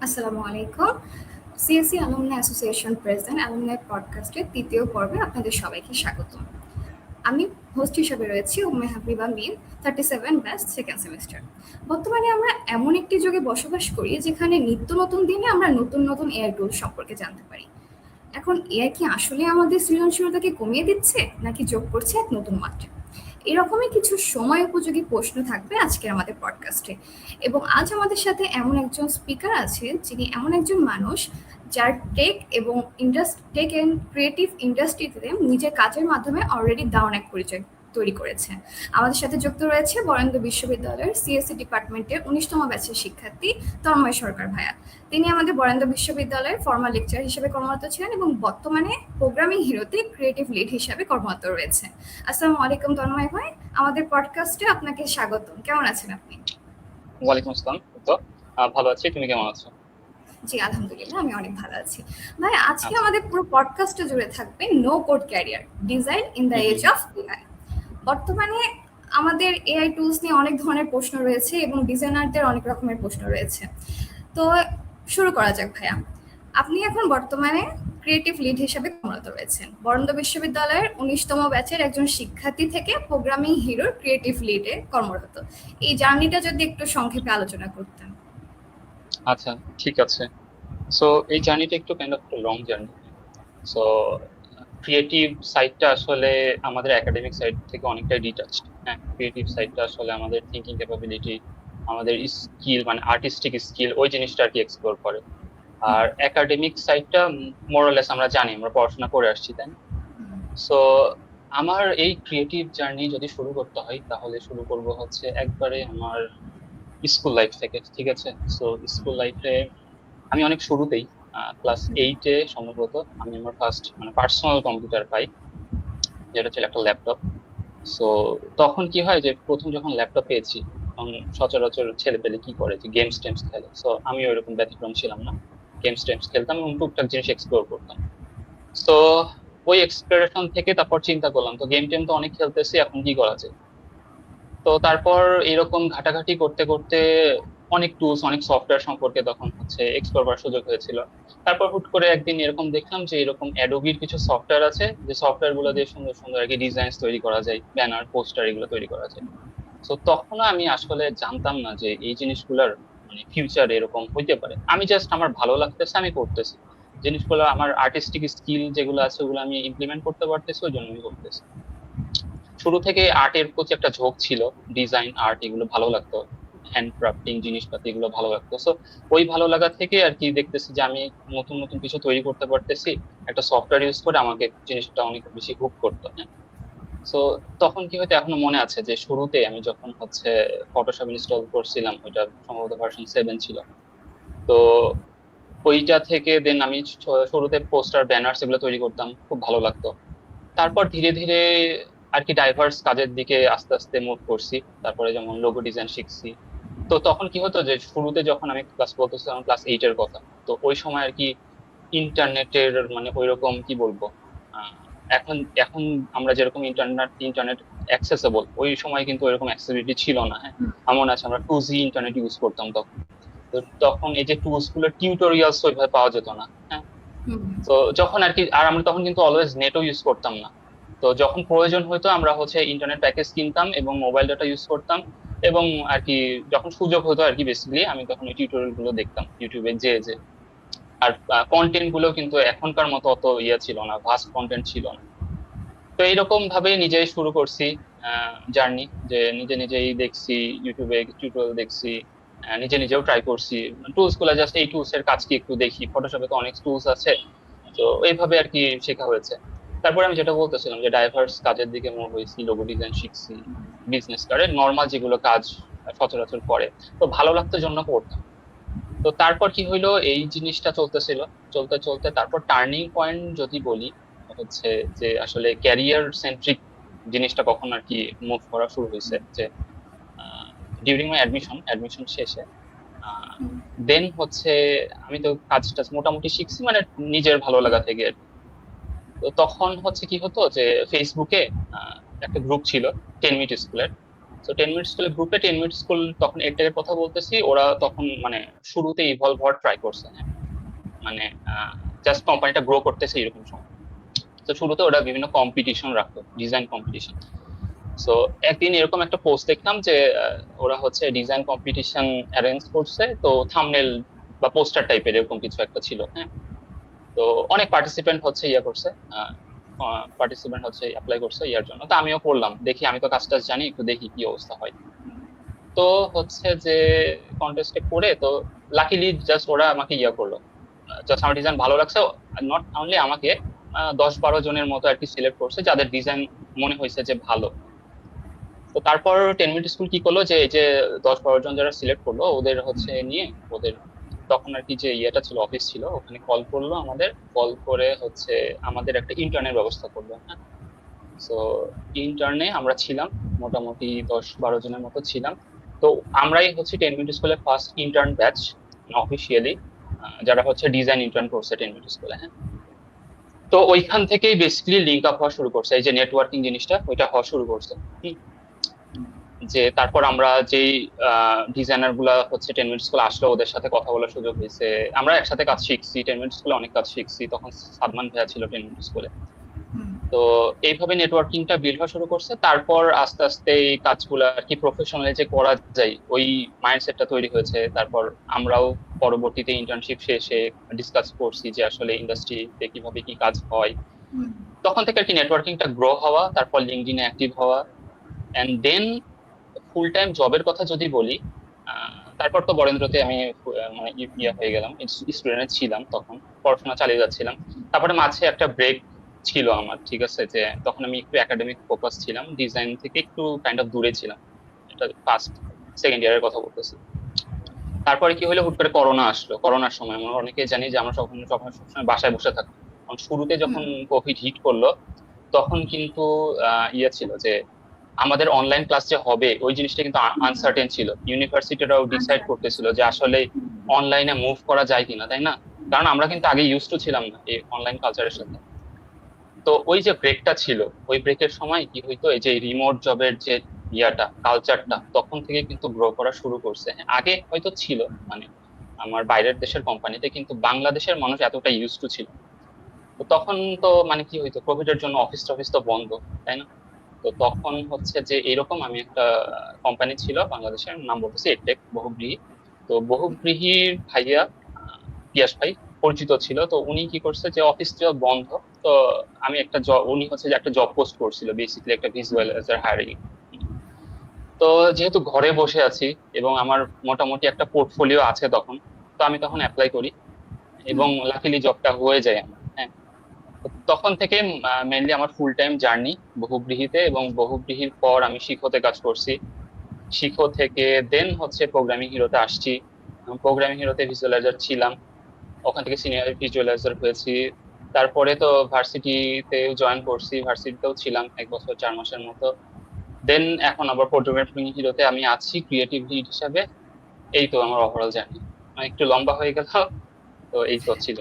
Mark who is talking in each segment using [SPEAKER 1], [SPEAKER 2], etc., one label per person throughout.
[SPEAKER 1] আসসালামু আলাইকুম। CSC alumni association present alumni পডকাস্টের ৩য় পর্বে আপনাদের সবাইকে স্বাগতম। আমি হোস্ট হিসেবে রয়েছি Umme Habiba Mim, 37 batch second semester. বর্তমানে আমরা এমন একটি যুগে বসবাস করি যেখানে নিত্য নতুন দিনে আমরা নতুন নতুন এআই টুল সম্পর্কে জানতে পারি। এখন এআই কি আসলে আমাদের সৃজনশীলতাকে কমিয়ে দিচ্ছে নাকি যোগ করছে এক নতুন মাত্রা? এরকমই কিছু সময় উপযোগী প্রশ্ন থাকবে আজকের আমাদের পডকাস্টে। এবং আজ আমাদের সাথে এমন একজন স্পিকার আছেন যিনি এমন একজন মানুষ যার টেক এন্ড ক্রিয়েটিভ ইন্ডাস্ট্রিতে নিজের কাজের মাধ্যমে অলরেডি দারুণ এক পরিচয় তৈরি করেছেন। আমাদের সাথে যুক্ত রয়েছে বরেন্দ্র বিশ্ববিদ্যালয়ের সিএসসি ডিপার্টমেন্টের 19তম ব্যাচের শিক্ষার্থী তন্ময় সরকার ভাইয়া। তিনি আমাদের বরেন্দ্র বিশ্ববিদ্যালয়ের ফর্মাল লেকচার হিসেবে কর্মরত ছিলেন এবং বর্তমানে প্রোগ্রামিং হিরোতে ক্রিয়েটিভ লিড হিসেবে কর্মরত রয়েছে। আসসালামু আলাইকুম তন্ময় ভাই, আমাদের পডকাস্টে আপনাকে স্বাগতম। কেমন আছেন আপনি?
[SPEAKER 2] ওয়ালাইকুম আসসালাম। তো ভালো আছি, তুমি কেমন আছো?
[SPEAKER 1] জি আলহামদুলিল্লাহ, আমি অনেক ভালো আছি। ভাই, আজকে আমাদের পুরো পডকাস্টে জুড়ে থাকবে no code career, design in the age of AI. বর্তমানে আমাদের এআই টুলস নিয়ে অনেক ধরনের প্রশ্ন রয়েছে এবং ডিজাইনারদের অনেক রকমের প্রশ্ন রয়েছে। তো শুরু করা যাক ভাইয়া। আপনি এখন বর্তমানে ক্রিয়েটিভ লিড হিসেবে কর্মরত রয়েছেন বরেন্দ্র বিশ্ববিদ্যালয়ের 19তম ব্যাচের একজন শিক্ষার্থী থেকে প্রোগ্রামিং হিরোর ক্রিয়েটিভ লিডে কর্মরত। এই জার্নিটা যদি একটু সংক্ষেপে আলোচনা করতেন।
[SPEAKER 2] আচ্ছা, ঠিক আছে। সো এই জার্নিটা একটু kind of long journey. So creative সাইডটা আসলে আমাদের একাডেমিক সাইড থেকে অনেকটাই ডিটাচড। হ্যাঁ, ক্রিয়েটিভ সাইডটা আসলে আমাদের থিঙ্কিং ক্যাপাবিলিটি, আমাদের স্কিল মানে আর্টিস্টিক স্কিল, ওই জিনিসটা আর কি এক্সপ্লোর করে। আর একাডেমিক সাইডটা মোরলেস আমরা জানি, আমরা পড়াশোনা করে আসছি, তাই না? সো আমার এই ক্রিয়েটিভ জার্নি যদি শুরু করতে হয় তাহলে শুরু করব হচ্ছে একবারে আমার স্কুল লাইফ থেকে, ঠিক আছে? সো স্কুল লাইফে আমি অনেক শুরুতেই ক্লাস 8-এ সম্ভবত আমি আমার ফার্স্ট মানে পার্সোনাল কম্পিউটার পাই, যেটা ছিল একটা ল্যাপটপ। সো তখন কি হয় যে প্রথম যখন ল্যাপটপ পেয়েছি তখন সচরাচর ছেলে পেলে কি করে যে গেমস টেমস খেলে। সো আমি ওইরকম ব্যতিক্রম ছিলাম না, গেমস টেমস খেলতাম এবং টুকটাক জিনিস এক্সপ্লোর করতাম। তো ওই এক্সপ্লোরেশন থেকে তারপর চিন্তা করলাম, তো গেম টেম তো অনেক খেলতেছি, এখন কি করা যায়? তো তারপর এরকম ঘাটাঘাটি করতে করতে অনেক টুলস, অনেক সফটওয়্যার সম্পর্কে তখন হচ্ছে এক্সপ্লোর করার সুযোগ হয়েছিল। তারপর হুট করে একদিন এরকম দেখলাম যে এরকম অ্যাডোবির কিছু সফটওয়্যার আছে, যে সফটওয়্যার গুলো দিয়ে সুন্দর সুন্দর আর কি ডিজাইন তৈরি করা যায়, ব্যানার পোস্টার এগুলো তৈরি করা যায়। তো তখন আমি আসলে জানতাম না যে এই জিনিসগুলোর মানে ফিউচার এরকম হইতে পারে। আমি জাস্ট আমার ভালো লাগতেছে, আমি করতেছি জিনিসগুলো, আমার আর্টিস্টিক স্কিল যেগুলো আছে ওগুলো আমি ইমপ্লিমেন্ট করতে পারতেছি, ওই জন্য আমি করতেছি। শুরু থেকে আর্টের প্রতি একটা ঝোঁক ছিল, ডিজাইন আর্ট এগুলো ভালো লাগতো, হ্যান্ড ক্রাফটিং জিনিসপাতি এগুলো ভালো লাগতো। সো ওই ভালো লাগা থেকে আর কি দেখতেছি যে আমি নতুন নতুন কিছু তৈরি করতে পারতেছি, একটা সফটওয়্যার ইউজ করে আমাকে জিনিসটা অনেক বেশি হুক করতো। হ্যাঁ, সো তখন কি হয়তো এখনো মনে আছে যে শুরুতে আমি যখন হচ্ছে ফটোশপ ইনস্টল করছিলাম, ওইটা সম্ভবত ভার্সন 7 ছিল। তো ওইটা থেকে দেন আমি শুরুতে পোস্টার ব্যানার্স এগুলো তৈরি করতাম, খুব ভালো লাগতো। তারপর ধীরে ধীরে আর কি ডাইভার্স কাজের দিকে আস্তে আস্তে মুভ করছি। তারপরে যেমন লোগো ডিজাইন শিখছি। তো তখন কি হতো যে শুরুতে যখন আমি ক্লাস বলতেছিলাম ক্লাস 8-এর কথা, তো ওই সময় আর কি ইন্টারনেটের মানে ওইরকম কি বলবো, আহ, এখন এখন আমরা যেরকম ইন্টারনেট অ্যাক্সেসেবল, ওই সময় কিন্তু ওইরকম অ্যাক্সেসিবিলিটি ছিল না। হ্যাঁ, এমন আছে আমরা 2G ইন্টারনেট ইউজ করতাম তখন। তো তখন এই যে টুলস গুলো টিউটোরিয়ালস ওইভাবে পাওয়া যেত না। হ্যাঁ, তো যখন আর কি, আর আমরা তখন কিন্তু অলওয়েজ নেটও ইউজ করতাম না। তো যখন প্রয়োজন হতো আমরা হচ্ছে ইন্টারনেট প্যাকেজ কিনতাম এবং মোবাইল ডাটা ইউজ করতাম। এবং আর কি যখন সুযোগ হতো আর কি বেসিক্যালি আমি তখন ওই টিউটোরিয়াল গুলো দেখতাম ইউটিউবে যে যে আর কন্টেন্ট গুলো কিন্তু এখনকার মতো অত ইয়ে ছিল না, ভাস্ট কন্টেন্ট ছিল না। তো এইরকম ভাবে নিজেই শুরু করছি জার্নি, যে নিজে নিজেই দেখছি, ইউটিউবে টিউটোরিয়াল দেখছি, নিজে নিজেও ট্রাই করছি টুলস গুলা, জাস্ট এই টুলস এর কাজ কি একটু দেখি, ফটোশপে তো অনেক টুলস আছে। তো এইভাবে আর কি শেখা হয়েছে। তারপরে আমি যেটা বলতেছিলাম যে ডাইভার্স কাজের দিকে মুভ হয়েছি, লোগো ডিজাইন শিখছি, বিজনেস করে নর্মাল যেগুলো কাজ সচরাচর করে, তো ভালো লাগতো জন্য করতাম। তো তারপর কি হইলো, এই জিনিসটা চলতেছিল, চলতে চলতে তারপর টার্নিং পয়েন্ট যদি বলি হচ্ছে যে আসলে ক্যারিয়ার সেন্ট্রিক জিনিসটা কখন আর কি মুভ করা শুরু হয়েছে, যে ডিউরিং মাই অ্যাডমিশন শেষে দেন হচ্ছে আমি তো কাজটা মোটামুটি শিখছি মানে নিজের ভালো লাগা থেকে আর কি। তো তখন হচ্ছে কি হতো যে ফেসবুকে একটা গ্রুপ ছিল 10 মিনিট স্কুলের। তো 10 মিনিট স্কুলের গ্রুপে 10 মিনিট স্কুল তখন এর কথা বলতেছি, ওরা তখন মানে শুরুতে ইভলভ হওয়ার ট্রাই করছে, হ্যাঁ মানে জাস্ট কোম্পানিটা গ্রো করতেছে এরকম সময়। তো শুরুতে ওরা বিভিন্ন কম্পিটিশন রাখতো, ডিজাইন কম্পিটিশন। সো একদিন এরকম একটা পোস্ট দেখলাম যে ওরা হচ্ছে ডিজাইন কম্পিটিশন অ্যারেঞ্জ করছে, তো থাম্বনেল বা পোস্টার টাইপের এরকম কিছু একটা ছিল, হ্যাঁ। তো অনেক পার্টিসিপেন্ট হচ্ছে অ্যাপ্লাই করছে ইয়ার জন্য। তো আমিও করলাম, দেখি আমি তো কাজটা জানি, একটু দেখি কি অবস্থা হয়। তো হচ্ছে যে কন্টেস্টে করে তো লাকিলি জাস্ট ওরা আমাকে করলো, জাস্ট আমার ডিজাইন ভালো লাগছে, নট অনলি আমাকে 10-12 জনের মতো আর কি সিলেক্ট করছে যাদের ডিজাইন মনে হয়েছে যে ভালো। তো তারপর 10 মিনিট স্কুল কি করলো যে এই যে 10-12 জন যারা সিলেক্ট করলো ওদের হচ্ছে নিয়ে ওদের তখন আর কি যে ইয়েটা ছিল, অফিস ছিল, ওখানে কল করলো আমাদের, কল করে হচ্ছে আমাদের একটা ইন্টার্নের ব্যবস্থা করলো, হ্যাঁ। সো ইন্টার্নে আমরা ছিলাম মোটামুটি 10-12 জনের মতো ছিলাম। তো আমরাই হচ্ছে 10 মিনিট স্কুলের ফার্স্ট ইন্টার্ন ব্যাচ অফিসিয়ালি, যারা হচ্ছে ডিজাইন ইন্টার্ন করছে 10 মিনিট স্কুলে, হ্যাঁ। তো ওইখান থেকেই বেসিক্যালি লিঙ্ক আপ হওয়া শুরু করছে, এই যে নেটওয়ার্কিং জিনিসটা ওইটা হওয়া শুরু করছে। যে তারপর আমরা যেই ডিজাইনার গুলা হচ্ছে 10 মিনিট স্কুলে আসলো ওদের সাথে কথা বলার সুযোগ হয়েছে, আমরা একসাথে কাজ শিখছি 10 মিনিট স্কুলে, অনেক কাজ শিখছি। তখন সাদমান ভাইয়া ছিল 10 মিনিট স্কুলে। তো এইভাবে নেটওয়ার্কিংটা বিল্ড হওয়া শুরু করছে। তারপর আস্তে আস্তে এই কাজগুলো আর কি প্রফেশনালি যে করা যায় ওই মাইন্ডসেটটা তৈরি হয়েছে। তারপর আমরাও পরবর্তীতে ইন্টার্নশিপ শেষে ডিসকাস করছি যে আসলে ইন্ডাস্ট্রিতে কিভাবে কি কাজ হয়। তখন থেকে আর কি নেটওয়ার্কিংটা গ্রো হওয়া, তারপর লিঙ্কডইনে অ্যাক্টিভ হওয়া, এন্ড দেন ফুল টাইম জবের কথা যদি বলি, তারপর তো বরেন্দ্রতে আমি মানে হয়ে গেলাম, স্টুডেন্ট ছিলাম, তখন পড়াশোনা চালিয়ে যাচ্ছিলাম। তারপরে মাঝে একটা ব্রেক ছিল আমার, ঠিক আছে, যে তখন আমি একটু একাডেমিক ফোকাস ছিলাম, ডিজাইন থেকে একটু কাইন্ড অফ দূরে ছিলাম, এটা ফার্স্ট সেকেন্ড ইয়ারের কথা বলতেছি। তারপরে কি হলো, হুট করে করোনা আসলো। করোনার সময় আমরা অনেকেই জানি যে আমরা সবসময় বাসায় বসে থাকতাম। শুরুতে যখন কোভিড হিট করলো তখন কিন্তু ছিল যে আমাদের অনলাইন ক্লাস যে হবে ওই জিনিসটা কিন্তু আনসার্টেন ছিল। ইউনিভার্সিটিরাও ডিসাইড করতেছিল যে আসলে অনলাইনে মুভ করা যায় কিনা, তাই না? কারণ আমরা কিন্তু আগে ইউজ টু ছিলাম না এই অনলাইন কালচারের সাথে। তো ওই যে ব্রেকটা ছিল, ওই ব্রেকের সময় কি হইতো, এই যে রিমোট জবের যে কালচারটা তখন থেকে কিন্তু গ্রো করা শুরু করছে। আগে হয়তো ছিল মানে আমার বাইরের দেশের কোম্পানিতে, কিন্তু বাংলাদেশের মানুষ এতটা ইউজ টু ছিল। তো তখন তো মানে কি হইতো, কোভিড এর জন্য অফিস টফিস তো বন্ধ, তাই না? তো তখন হচ্ছে যে এরকম আমি একটা কোম্পানি ছিল বাংলাদেশের, নাম বলতেছি এডটেক, বহুব্রীহি। তো বহুব্রীহির ভাইয়া পিয়াস ভাই পরিচিত ছিল, তো উনি কি করছে যে অফিস জব বন্ধ, তো আমি একটা জব, উনি হচ্ছে যে একটা জব পোস্ট করছিল বেসিক্যালি একটা ভিজুয়ালাইজার হায়ারিং। তো যেহেতু ঘরে বসে আছি এবং আমার মোটামুটি একটা পোর্টফোলিও আছে তখন, তো আমি তখন অ্যাপ্লাই করি এবং লাকিলি জবটা হয়ে যায় আমার, হ্যাঁ। তখন থেকে মেইনলি আমার ফুল টাইম জার্নি বহুব্রীহিতে, এবং বহুব্রীহির পর আমি শিখোতে কাজ করছি। শিখো থেকে দেন হচ্ছে প্রোগ্রামিং হিরোতে আসছি। প্রোগ্রামিং হিরোতে ভিজুয়ালাইজার ছিলাম, ওখান থেকে সিনিয়র ভিজুয়ালাইজার হয়েছি। তারপরে তো ভার্সিটিতে জয়েন করছি, ভার্সিটিতেও ছিলাম 1 বছর 4 মাসের মতো। দেন এখন আবার প্রোগ্রামিং হিরোতে আমি আছি ক্রিয়েটিভ লিড হিসাবে। এই তো আমার ওভারঅল জার্নি, একটু লম্বা হয়ে গেল, তো এই তো ছিল।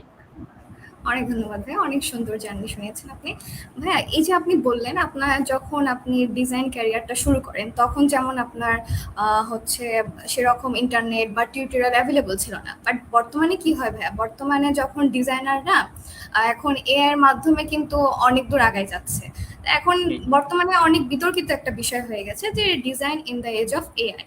[SPEAKER 1] অনেক ধন্যবাদ ভাইয়া, অনেক সুন্দর জার্নি শুনিয়েছেন আপনি। ভাইয়া এই যে আপনি বললেন আপনার যখন আপনি ডিজাইন ক্যারিয়ারটা শুরু করেন তখন যেমন আপনার হচ্ছে সেরকম ইন্টারনেট বা টিউটোরিয়াল অ্যাভেলেবল ছিল না, বাট বর্তমানে কি হয় ভাইয়া, বর্তমানে যখন ডিজাইনাররা এখন এআই এর মাধ্যমে কিন্তু অনেক দূর আগায় যাচ্ছে। এখন বর্তমানে অনেক বিতর্কিত একটা বিষয় হয়ে গেছে যে design in the age of AI.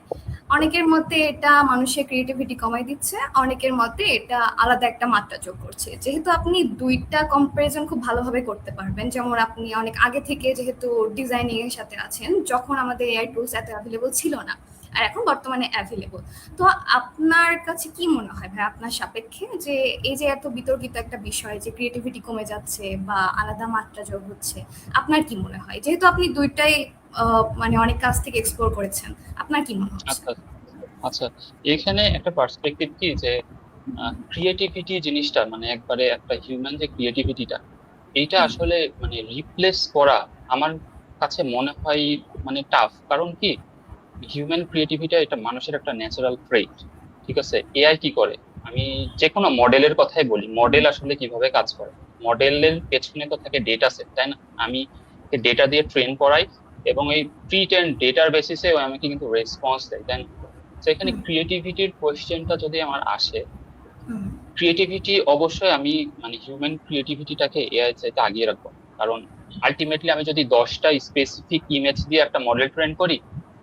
[SPEAKER 1] অনেকের মতে এটা মানুষের ক্রিয়েটিভিটি কমাই দিচ্ছে, অনেকের মতে এটা আলাদা একটা মাত্রা যোগ করছে। যেহেতু আপনি দুইটা কম্পারিজন খুব ভালোভাবে করতে পারবেন, যেমন আপনি অনেক আগে থেকে যেহেতু ডিজাইনিং এর সাথে আছেন, যখন আমাদের এআই টুলস এত অ্যাভেলেবল ছিল না, আর এখন বর্তমানে অ্যাভেলেবল। তো আপনার কাছে কি মনে হয় ভাই, আপনার সাপেক্ষে যে এই যে এত বিতর্কিত একটা বিষয় যে ক্রিয়েটিভিটি কমে যাচ্ছে বা আলাদা মাত্রা যোগ হচ্ছে, আপনার কি মনে হয়, যেহেতু আপনি দুইটাই মানে অনেক কাছ থেকে এক্সপ্লোর করেছেন, আপনার কি মনে হচ্ছে?
[SPEAKER 2] আচ্ছা আচ্ছা, এখানে একটা পার্সপেক্টিভ কি যে ক্রিয়েটিভিটি জিনিসটা মানে একবারে একটা হিউম্যান যে ক্রিয়েটিভিটিটা, এইটা আসলে মানে রিপ্লেস করা আমার কাছে মনে হয় মানে টাফ। কারণ কি, হিউম্যান ক্রিয়েটিভিটি এটা মানুষের একটা ন্যাচারাল ট্রেট, ঠিক আছে। এআই কি করে, আমি যে কোনো মডেলের কথাই বলি, মডেল আসলে কিভাবে কাজ করে, মডেলের পেছনে তো থাকে ডেটা সেট, তাই না? আমি ডেটা দিয়ে ট্রেন করাই, এবং এই প্রি ট্রেন ডেটার বেসিসে আমাকে কিন্তু রেসপন্স দেয়, তাই না? তো এখানে ক্রিয়েটিভিটির কোয়েশ্চেনটা যদি আমার আসে, ক্রিয়েটিভিটি অবশ্যই আমি মানে হিউম্যান ক্রিয়েটিভিটিটাকে এআই চাইতে আগিয়ে রাখবো। কারণ আলটিমেটলি আমি যদি 10টা স্পেসিফিক ইমেজ দিয়ে একটা মডেল ট্রেন করি,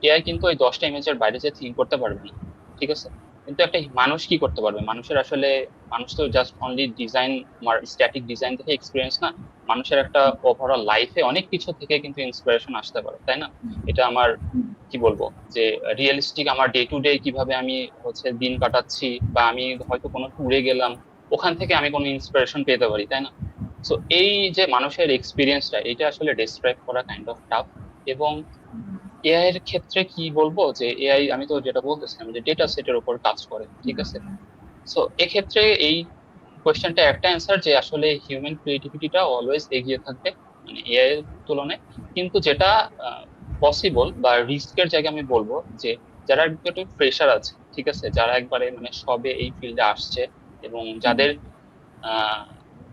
[SPEAKER 2] এআই কিন্তু ওই 10টা ইমেজের বাইরে যে থিঙ্ক করতে পারবে না, ঠিক আছে? কিন্তু একটা মানুষ কি করতে পারবে? মানুষ তো just only design, static design থেকে এক্সপিরিয়েন্স না, মানুষের একটা ওভারঅল লাইফে অনেক কিছু থেকে কিন্তু ইন্সপিরেশন আসতে পারে, তাই না? এটা আমার কি বলবো, যে রিয়েলিস্টিক আমার ডে টু ডে কিভাবে আমি হচ্ছে দিন কাটাচ্ছি, বা আমি হয়তো কোনো ট্যুরে গেলাম, ওখান থেকে আমি কোনো ইন্সপিরেশন পেতে পারি, তাই না? সো এই যে মানুষের এক্সপিরিয়েন্সটা, এটা আসলে ডেসক্রাইব করা কাইন্ড অফ টাফ। এবং এআই এর ক্ষেত্রে কি বলবো, যে এআই আমি তো যেটা বলতেছিলাম যে ডেটা সেটের উপর কাজ করে, ঠিক আছে? সো এক্ষেত্রে এই কোয়েশ্চেনটা একটা অ্যান্সার যে আসলে হিউম্যান ক্রিয়েটিভিটিটা অলওয়েজ এগিয়ে থাকবে মানে এআই এর তুলনায়। কিন্তু যেটা পসিবল বা রিস্কের জায়গায় আমি বলবো যে যারা একটু ফ্রেশার আছে, ঠিক আছে, যারা একবারে মানে সবে এই ফিল্ডে আসছে এবং যাদের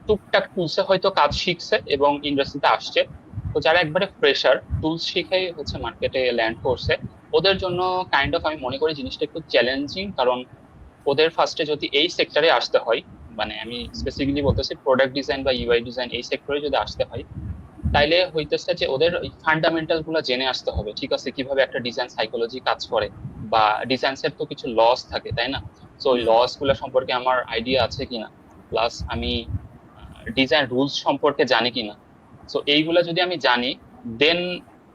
[SPEAKER 2] টুকটাক টুলসে হয়তো কাজ শিখছে এবং ইন্ডাস্ট্রিতে আসছে, তো যারা একবারে ফ্রেশার টুলস শিখেই হচ্ছে মার্কেটে ল্যান্ড করছে, ওদের জন্য কাইন্ড অফ আমি মনে করি জিনিসটা একটু চ্যালেঞ্জিং। কারণ ওদের ফার্স্টে যদি এই সেক্টরে আসতে হয়, মানে আমি স্পেসিফিকলি বলতেছি প্রোডাক্ট ডিজাইন বা ইউআই ডিজাইন এই সেক্টরে যদি আসতে হয়, তাইলে হইতেছে যে ওদের ফান্ডামেন্টাল গুলো জেনে আসতে হবে, ঠিক আছে, কিভাবে একটা ডিজাইন সাইকোলজি কাজ করে, বা ডিজাইনসের তো কিছু লস থাকে, তাই না? তো ওই লস গুলো সম্পর্কে আমার আইডিয়া আছে কিনা, প্লাস আমি ডিজাইন রুলস সম্পর্কে জানি কিনা। সো এইগুলা যদি আমি জানি, দেন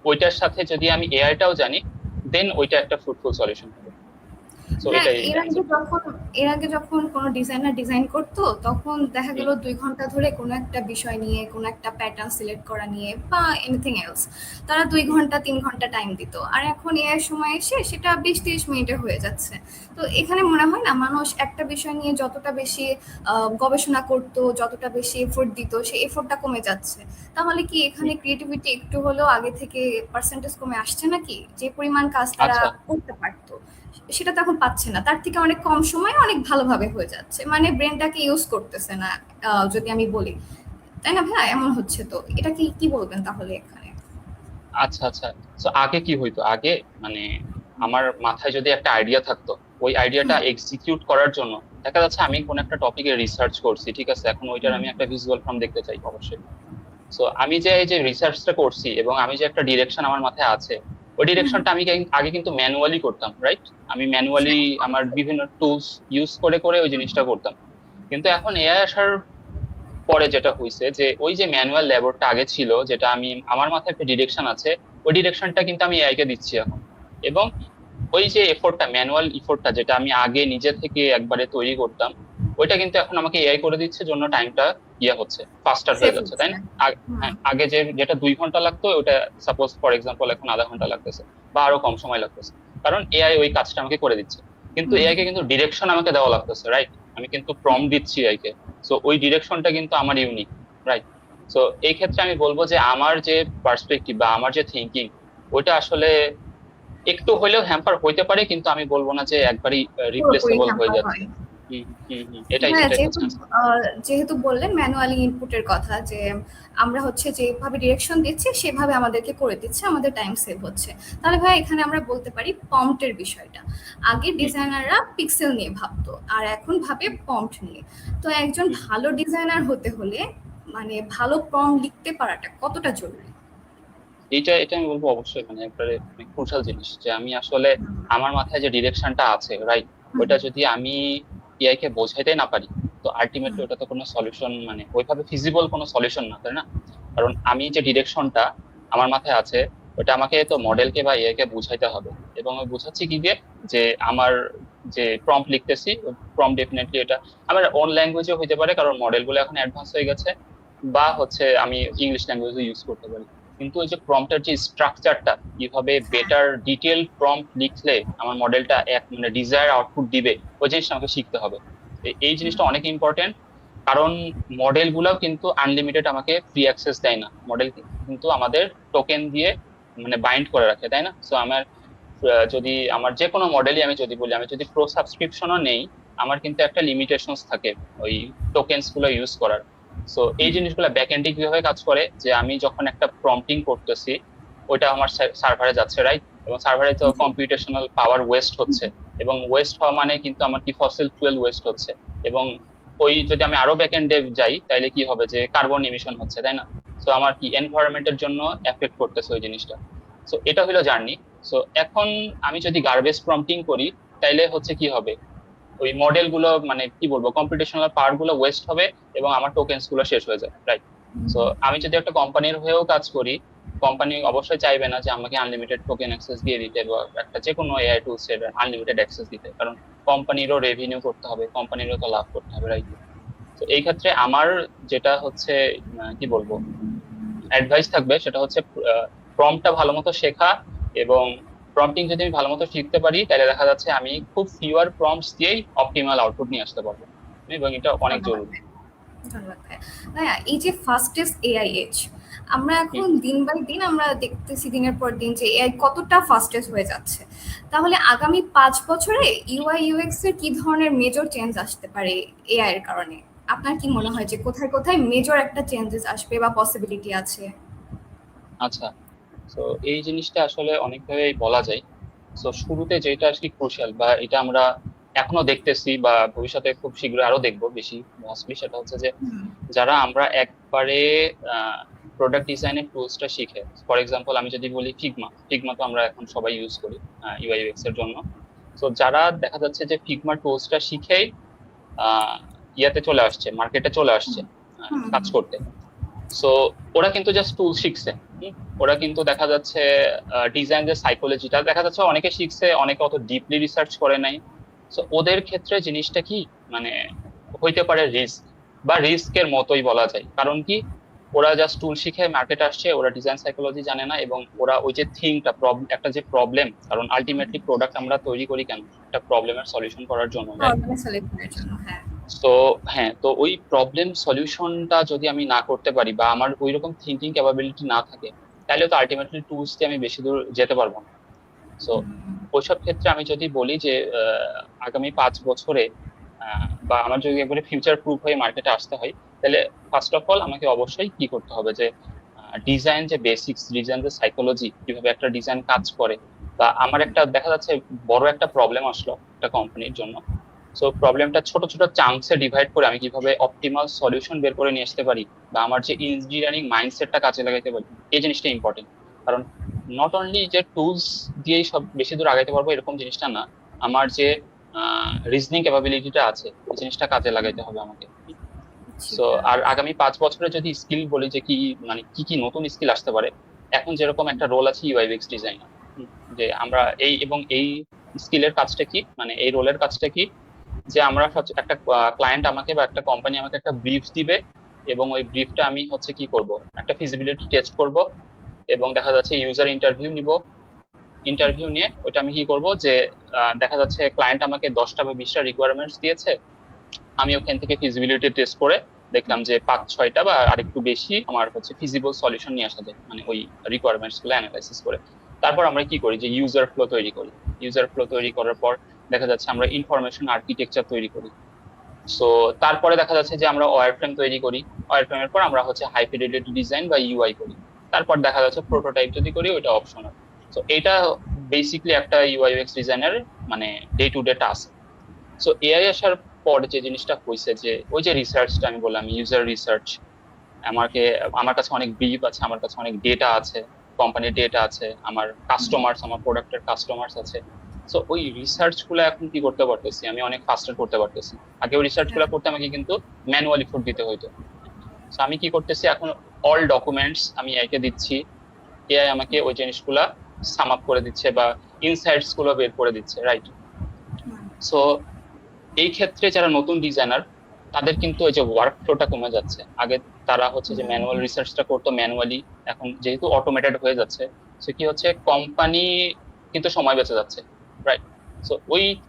[SPEAKER 2] ওইটার সাথে যদি আমি এআইটাও জানি, দেন ওইটা একটা ফ্রুটফুল সলিউশন হবে। সো
[SPEAKER 1] হ্যাঁ,
[SPEAKER 2] এটাই
[SPEAKER 1] এর আগে যখন কোনো ডিজাইনার ডিজাইন করতো, তখন দেখা গেল 2 ঘন্টা ধরে কোনো একটা বিষয় নিয়ে, কোনো একটা প্যাটার্ন সিলেক্ট করা নিয়ে বা এনিথিং এলস, তারা 2 ঘন্টা 3 ঘন্টা টাইম দিত। আর এখন এর সময় এসে সেটা 20-30 মিনিটে হয়ে যাচ্ছে। তো এখানে মনে হয় না মানুষ একটা বিষয় নিয়ে যতটা বেশি গবেষণা করতো, যতটা বেশি এফোর্ট দিত, সেই এফোর্টটা কমে যাচ্ছে। তাহলে কি এখানে ক্রিয়েটিভিটি একটু হলেও আগে থেকে পার্সেন্টেজ কমে আসছে নাকি? যে পরিমাণ কাজ তারা
[SPEAKER 2] আচ্ছা
[SPEAKER 1] করতে পারতো সেটা তো এখন পাচ্ছে না, তার থেকে অনেক কম সময়ে অনেক ভালোভাবে হয়ে যাচ্ছে, মানে ব্রেনটাকে ইউজ করতেছে না, যদি আমি বলি, তাই না ভাই? এমন হচ্ছে। তো এটা কি কি বলবেন তাহলে এখানে?
[SPEAKER 2] আচ্ছা আচ্ছা তো আগে কি হইতো, আগে মানে আমার মাথায় যদি একটা আইডিয়া থাকতো, ওই আইডিয়াটা এক্সিকিউট করার জন্য দেখা যাচ্ছে আমি কোন একটা টপিকে রিসার্চ করছি, ঠিক আছে, এখন ওইটার আমি একটা ভিজুয়াল ফর্ম দেখতে চাই অবশ্যই। সো আমি যে এই যে রিসার্চটা করছি এবং আমি যে একটা ডিরেকশন আমার মাথায় আছে, ওই ডিরেকশনটা আমি আগে কিন্তু ম্যানুয়ালি করতাম, রাইট? আমি ম্যানুয়ালি আমার বিভিন্ন টুলস ইউজ করে করে ওই জিনিসটা করতাম। কিন্তু এখন এআই আসার পরে যেটা হয়েছে, যে ওই যে ম্যানুয়াল লেবারটা আগে ছিল, যেটা আমি আমার মাথায় একটা ডিরেকশন আছে, ওই ডিরেকশনটা কিন্তু আমি এআই কে দিচ্ছি এখন। এবং ওই যে এফোর্টটা, ম্যানুয়াল এফোর্টটা যেটা আমি আগে নিজে থেকে একবারে তৈরি করতাম, ওইটা কিন্তু এখন আমাকে এআই করে দিচ্ছে, জন্য টাইমটা হচ্ছে, ফাস্টার হয়ে যাচ্ছে, তাই না? আগে যেটা 2 ঘন্টা লাগতো, ওটা সাপোজ ফর এক্সাম্পল এখন আধা ঘন্টা লাগতেছে, বা আরো কম সময় লাগতেছে, কারণ এআই ওই কাজটা আমাকে করে দিচ্ছে। কিন্তু এআই কে কিন্তু ডিরেকশন আমাকে দেওয়া লাগতেছে, রাইট? আমি কিন্তু প্রম্পট দিচ্ছি এআই কে। সো ওই ডিরেকশনটা কিন্তু আমার ইউনিক, রাইট? সো এই ক্ষেত্রে আমি বলবো যে আমার যে পার্সপেক্টিভ বা আমার যে থিঙ্কিং, ওইটা আসলে একটু হলেও হ্যাম্পার হইতে পারে, কিন্তু আমি বলবো না যে একবারই রিপ্লেসেবল হয়ে যাচ্ছে। এটাই
[SPEAKER 1] হ্যাঁ,
[SPEAKER 2] এটাই
[SPEAKER 1] যেহেতু
[SPEAKER 2] হচ্ছে।
[SPEAKER 1] যেহেতু বললেন ম্যানুয়ালি ইনপুটের কথা, যে আমরা হচ্ছে যেভাবে ডিরেকশন দিচ্ছি সেভাবে আমাদেরকে করে দিচ্ছে, আমাদের টাইম সেভ হচ্ছে। তাহলে ভাই এখানে আমরা বলতে পারি প্রম্পটের বিষয়টা। আগে ডিজাইনাররা পিক্সেল নিয়ে ভাবতো, আর এখন ভাবে প্রম্পট নিয়ে। তো একজন ভালো ডিজাইনার হতে হলে মানে ভালো প্রম্পট লিখতে পারাটা কতটা জরুরি?
[SPEAKER 2] এটা আমি বলবো অবশ্যই মানে একবারে ক্রুশাল জিনিস, যে আমি আসলে আমার মাথায় যে ডিরেকশনটা আছে, রাইট, ওইটা যদি আমি এআই কে বোঝাইতে না পারি, তো আলটিমেটলি ওটা তো কোনো সলিউশন মানে ওইভাবে ফিজিবল কোনো সলিউশন না, তাই না? কারণ আমি যে ডিরেকশনটা আমার মাথায় আছে, ওটা আমাকে তো মডেলকে বা এআই কে বুঝাইতে হবে। এবং আমি বুঝাচ্ছি কি দিয়ে, যে আমার যে প্রম্পট লিখতেছি, প্রম্পট ডেফিনেটলি এটা আমার ওন ল্যাঙ্গুয়েজে হইতে পারে, কারণ মডেলগুলো এখন অ্যাডভান্স হয়ে গেছে, বা হচ্ছে আমি ইংলিশ ল্যাঙ্গুয়েজও ইউজ করতে পারি। কিন্তু ওই যে প্রম্পটের যে স্ট্রাকচারটা, কিভাবে বেটার ডিটেল প্রম্পট লিখলে আমার মডেলটা এক মানে ডিজায়ার আউটপুট দিবে, ওই জিনিসটা আমাকে শিখতে হবে। এই জিনিসটা অনেক ইম্পর্টেন্ট, কারণ মডেল গুলাও কিন্তু আনলিমিটেড আমাকে ফ্রি অ্যাক্সেস দেয় না, মডেল কিন্তু আমাদের টোকেন দিয়ে মানে বাইন্ড করে রাখে, তাই না? সো আমার যদি আমার যে কোনো মডেলই আমি যদি বলি, আমি যদি প্রো সাবস্ক্রিপশনও নেই, আমার কিন্তু একটা লিমিটেশনস থাকে ওই টোকেনস গুলো ইউজ করার। সো এই জিনিসগুলো ব্যাক এন্ডে কিভাবে কাজ করে, যে আমি যখন একটা প্রম্পটিং করতেছি, ওইটা আমার সার্ভারে যাচ্ছে, রাইট? এবং সার্ভারে তো কম্পিউটেশনাল পাওয়ার ওয়েস্ট হচ্ছে, এবং ওয়েস্ট হওয়া মানে কিন্তু আমার কি ফসিল ফুয়েল ওয়েস্ট হচ্ছে, এবং ওই যদি আমি আরো ব্যাক এন্ডে যাই তাহলে কি হবে যে কার্বন ইমিশন হচ্ছে, তাই না? সো আমার কি এনভায়রনমেন্টের জন্য এফেক্ট করতেছে ওই জিনিসটা। সো এটা হলো জার্নি। সো এখন আমি যদি গার্বেজ প্রম্পটিং করি তাইলে হচ্ছে কি হবে, ওই মডেল গুলো মানে কি বলবো কম্পিটিশনাল পাওয়ার গুলো ওয়েস্ট হবে এবং আমার টোকেন্স গুলো শেষ হয়ে যায়, রাইট? সো আমি যদি একটা কোম্পানির হয়েও কাজ করি, কোম্পানি অবশ্যই চাইবে না যে আমাকে আনলিমিটেড টোকেন অ্যাক্সেস দিয়ে দিতে বা একটা যে কোনো এআই টুলস এর আনলিমিটেড অ্যাক্সেস দিতে, কারণ কোম্পানিরও রেভিনিউ করতে হবে, কোম্পানিরও তো লাভ করতে হবে, রাইট? তো এই ক্ষেত্রে আমার যেটা হচ্ছে কি বলবো অ্যাডভাইস থাকবে সেটা হচ্ছে প্রম্পটটা ভালো মতো শেখা, এবং প্রম্পটিং যদি আমি ভালো মতো শিখতে পারি তাহলে দেখা যাচ্ছে আমি খুব ফিউয়ার প্রম্পটস দিয়েই অপটিমাল আউটপুট নিয়ে আসতে পারবো, এবং এটা অনেক জরুরি।
[SPEAKER 1] ধন্যবাদ ভাইয়া। ভাইয়া, এই যে ফাস্টেস্ট এআই এজ, আমরা এখন দিন বাই দিন আমরা দেখতেছি দিনের পর দিন যে এআই কতটা ফাস্টেস্ট হয়ে যাচ্ছে। তাহলে আগামী 5 বছরে ইউআই ইউএক্স এর কি ধরনের মেজর চেঞ্জ আসতে পারে এআই এর কারণে? আপনার কি মনে হয় যে কোথায় কোথায় মেজর একটা চেঞ্জেস আসবে বা পসিবিলিটি আছে?
[SPEAKER 2] আচ্ছা, তো এই জিনিসটা আসলে অনেকভাবেই বলা যায়। তো শুরুতে যেটা আর কি ক্রুশাল বা এটা আমরা এখনো দেখতেছি বা ভবিষ্যতে খুব শীঘ্রই আরো দেখবো বেশি মোস্টলি, সেটা হচ্ছে যে যারা আমরা একবারে প্রোডাক্ট ডিজাইনের টুলসটা শিখে, ফর এক্সাম্পল আমি যদি বলি ফিগমা, ফিগমা তো আমরা এখন সবাই ইউজ করি ইউআই ইউএক্স এর জন্য। তো যারা দেখা যাচ্ছে যে ফিগমা টুলসটা শিখেই ইয়াতে চলে আসছে, মার্কেটে চলে আসছে কাজ করতে। সো ওরা কিন্তু জাস্ট টুল শিখছে, ওরা কিন্তু দেখা যাচ্ছে ডিজাইন যে সাইকোলজিটা দেখা যাচ্ছে অনেকে শিখছে, অনেকে অত ডিপলি রিসার্চ করে নাই। সো ওদের ক্ষেত্রে জিনিসটা কি মানে হইতে পারে রিস্ক, বা রিস্কের মতোই বলা যায়। কারণ কি, ওরা জাস্ট টুল শিখে মার্কেট আসছে, ওরা ডিজাইন সাইকোলজি জানে না, এবং ওরা ওই যে থিংটা একটা যে প্রবলেম, কারণ আলটিমেটলি প্রোডাক্ট আমরা তৈরি করি কেন, একটা প্রবলেমের সলিউশন করার জন্য,
[SPEAKER 1] হ্যাঁ।
[SPEAKER 2] তো হ্যাঁ, তো ওই প্রবলেম সলিউশনটা যদি আমি না করতে পারি বা আমার ওই রকম থিঙ্কিং ক্যাপাবিলিটি না থাকে, তাহলে তো আলটিমেটলি টুলস দিয়ে আমি বেশি দূর যেতে পারবো না। সো ওইসব ক্ষেত্রে আমি যদি বলি যে আগামী 5 বছরে বা আমার যদি একবারে ফিউচার প্রুফ হয়ে মার্কেটে আসতে হয়, তাহলে ফার্স্ট অফ অল আমাকে অবশ্যই কি করতে হবে যে ডিজাইন যে বেসিক্স, ডিজাইন যে সাইকোলজি, কিভাবে একটা ডিজাইন কাজ করে, বা আমার একটা দেখা যাচ্ছে বড় একটা প্রবলেম আসলো একটা কোম্পানির জন্য। সো প্রবলেমটা ছোট ছোট চাঙ্কসে ডিভাইড করে আমি কিভাবে অপটিমাল সলিউশন বের করে নিয়ে আসতে পারি, বা আমার যে ইঞ্জিনিয়ারিং মাইন্ডসেটটা কাজে লাগাইতে পারি, এই জিনিসটা ইম্পর্টেন্ট। কারণ নট অনলি যে টুলস দিয়েই সব বেশি দূর আগাইতে পারবো এরকম জিনিসটা না, আমার যে রিজনিং ক্যাপাবিলিটিটা আছে এই জিনিসটা কাজে লাগাইতে হবে আমাকে। সো আর আগামী 5 বছরে যদি স্কিল বলি যে কি মানে কি কি নতুন স্কিল আসতে পারে, এখন যেরকম একটা রোল আছে ইউআই ইউএক্স ডিজাইনার, যে আমরা এই এবং এই স্কিলের কাজটা কি, মানে এই রোলের কাজটা কি, যে আমরা একটা ক্লায়েন্ট আমাকে বা একটা কোম্পানি আমাকে একটা ব্রিফ দিবে, এবং ওই ব্রিফটা আমি হচ্ছে কি করব, একটা ফিজিবিলিটি টেস্ট করব, এবং দেখা যাচ্ছে ইউজার ইন্টারভিউ নিব, ইন্টারভিউ নিয়ে ওইটা আমি কি করব যে দেখা যাচ্ছে ক্লায়েন্ট আমাকে 10টা বা 20টা রিকোয়ারমেন্টস দিয়েছে, আমি ওখান থেকে ফিজিবিলিটি টেস্ট করে দেখলাম যে 5-6টা বা আরেকটু বেশি আমার হচ্ছে ফিজিবল সলিউশন নিয়ে আসা যায়, মানে ওই রিকোয়ারমেন্টস গুলো অ্যানালাইসিস করে। তারপর আমরা কি করি যে ইউজার ফ্লো তৈরি করি, ইউজার ফ্লো তৈরি করার পর দেখা যাচ্ছে আমরা ইনফরমেশন আর্কিটেকচার তৈরি করি। সো তারপরে দেখা যাচ্ছে যে আমরা ওয়্যারফ্রেম তৈরি করি, ওয়্যারফ্রেমের পর আমরা হচ্ছে হাই ফিডেলিটি ডিজাইন বা ইউআই করি, তারপর দেখা যাচ্ছে প্রোটোটাইপ যদি করি ওইটা অপশনাল। সো এটা বেসিকলি একটা ইউআই ইউএক্স ডিজাইনার মানে day to day task. So AI আসার পর যে জিনিসটা হয়েছে যে ওই যে রিসার্চটা আমি বললাম ইউজার রিসার্চ, আমার কাছে অনেক ব্রিফ আছে, আমার কাছে অনেক ডেটা আছে, কোম্পানির ডেটা আছে, আমার কাস্টমার্স, আমার প্রোডাক্টের কাস্টমার্স আছে। সো ওই রিসার্চ গুলো এখন কি করতে পারতেছি, আমি অনেক ফাস্টার করতে পারতেছি। আগে ওই রিসার্চ গুলো করতে আমাকে কিন্তু ম্যানুয়ালি ফুড দিতে হইতো। সো আমি কি করতেছি এখন, অল ডকুমেন্টস আমি একে দিচ্ছি, এআই আমাকে ওই জিনিসগুলা সাম আপ করে দিচ্ছে বা ইনসাইটস গুলো বের করে দিচ্ছে, রাইট? সো এই ক্ষেত্রে যারা নতুন ডিজাইনার তাদের কিন্তু ওই যে ওয়ার্ক ফ্লোটা কমে যাচ্ছে। আগে তারা হচ্ছে যে ম্যানুয়াল রিসার্চটা করতো ম্যানুয়ালি, এখন যেহেতু অটোমেটেড হয়ে যাচ্ছে, সে কি হচ্ছে কোম্পানি কিন্তু সময় বেঁচে যাচ্ছে, রাইট? সো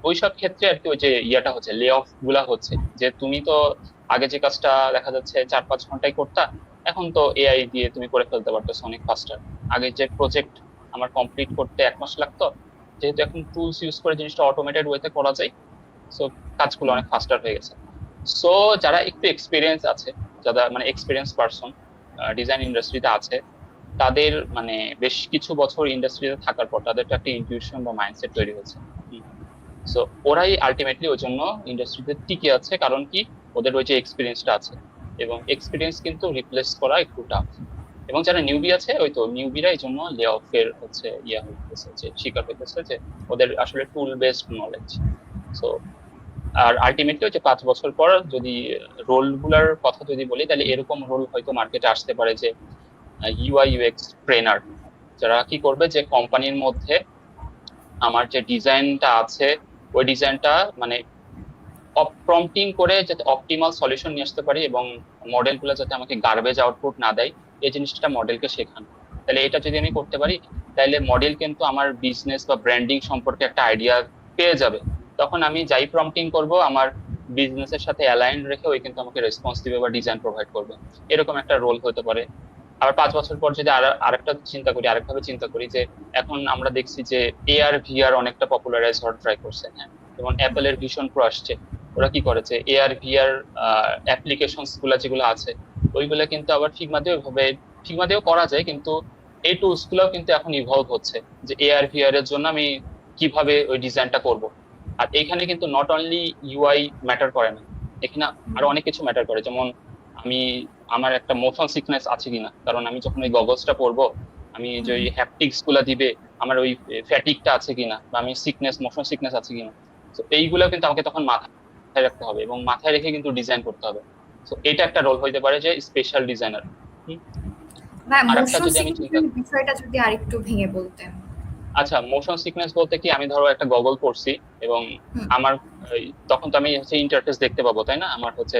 [SPEAKER 2] ওই সব ক্ষেত্রে আর কি ওই যে ইয়াটা হচ্ছে, লে অফ গুলা হচ্ছে, যে তুমি তো আগে যে কাজটা দেখা যাচ্ছে 4-5 ঘন্টায় করতা, এখন তো এআই দিয়ে তুমি করে ফেলতে পারতেছো অনেক ফাস্টার। আগে যে প্রজেক্ট আমার কমপ্লিট করতে 1 মাস লাগতো, যেহেতু এখন টুলস ইউজ করে জিনিসটা অটোমেটেড ওয়েতে করা যায়, সো কাজগুলো অনেক ফাস্টার হয়ে গেছে। সো যারা একটু এক্সপিরিয়েন্স আছে, যারা মানে এক্সপিরিয়েন্স পারসন ডিজাইন ইন্ডাস্ট্রিতে আছে, তাদের মানে বেশ কিছু বছর ইন্ডাস্ট্রিতে থাকার পর তাদের একটা ইনটিউশন বা মাইন্ডসেট তৈরি হয়েছে। সো ওরাই আলটিমেটলি ওই জন্য ইন্ডাস্ট্রিতে টিকে আছে, কারণ কি ওদের ওই যে এক্সপিরিয়েন্সটা আছে, এবং এক্সপিরিয়েন্স কিন্তু রিপ্লেস করা একটু টাফ। এবং যারা নিউবি আছে, ওই তো নিউবিরা এই জন্য লে অফের হচ্ছে হইতেছে, যে শিকার হইতেছে, যে ওদের আসলে টুল বেসড নলেজ। সো আর আলটিমেটলি হচ্ছে 5 বছর পর যদি রোল গুলার কথা যদি বলি, তাহলে এরকম রোল হয়তো মার্কেটে আসতে পারে যে ইউআই ইউএক্স ট্রেনার, যারা কি করবে যে কোম্পানির মধ্যে আমার যে ডিজাইনটা আছে ওই ডিজাইনটা মানে প্রম্পটিং করে যাতে অপটিমাল সলিউশন নিয়ে আসতে পারি, এবং মডেলগুলো যাতে আমাকে গার্বেজ আউটপুট না দেয়, এই জিনিসটা মডেলকে শেখানো। তাহলে এটা যদি আমি করতে পারি, তাহলে মডেল কিন্তু আমার বিজনেস বা ব্র্যান্ডিং সম্পর্কে একটা আইডিয়া পেয়ে যাবে। তখন আমি যাই প্রম্পটিং করব আমার বিজনেসের সাথে অ্যালাইন রেখে ওই কিন্তু আমাকে রেসপন্স দিবে বা ডিজাইন প্রোভাইড করবে। এরকম একটা রোল হতে পারে। আবার 5 বছর পর যদি আরেকটা চিন্তা করি, আরেকভাবে চিন্তা করি, যে এখন আমরা দেখছি যে এআর ভিআর অনেকটা পপুলারাইজ হওয়ার ট্রাই করছে। হ্যাঁ, যেমন অ্যাপেলের ভিশন প্রো আসছে, ওরা কি করেছে এআর ভিআর অ্যাপ্লিকেশনস গুলা যেগুলো আছে ওইগুলা কিন্তু আবার ফিগমা দিয়েও করা যায়, কিন্তু এই টুলস গুলাও কিন্তু এখন ইভলভ হচ্ছে, যে এআর ভিআর এর জন্য আমি কিভাবে ওই ডিজাইনটা করব। আর এখানে কিন্তু নট অনলি ইউআই ম্যাটার করে না, এখানে আরো অনেক কিছু ম্যাটার করে। যেমন আমি আমার একটা মোশন সিকনেস আছে কিনা, কারণ আমি যখন ওই গগলসটা পরবো, আমি যে ওই হ্যাপটিক্স গুলা দিবে আমার ওই ফ্যাটিকটা আছে কিনা, বা আমি মোশন সিকনেস আছে কিনা। তো এইগুলো কিন্তু আমাকে তখন মাথায় রাখতে হবে, এবং মাথায় রেখে কিন্তু ডিজাইন করতে হবে। তো এটা একটা রোল হইতে পারে যে স্পেশাল ডিজাইনার।
[SPEAKER 1] ভাই
[SPEAKER 2] আর একটা
[SPEAKER 1] মোশন
[SPEAKER 2] যদি আমি চিন্তা,
[SPEAKER 1] সিকনেস বিষয়টা যদি আরেকটু ভেঙে বলতেন।
[SPEAKER 2] আচ্ছা মোশন সিকনেস বলতে কি, আমি ধরো একটা গগল পরছি, এবং আমার তখন তো আমি হচ্ছে ইন্টারফেস দেখতে পাবো, তাই না, আমার হচ্ছে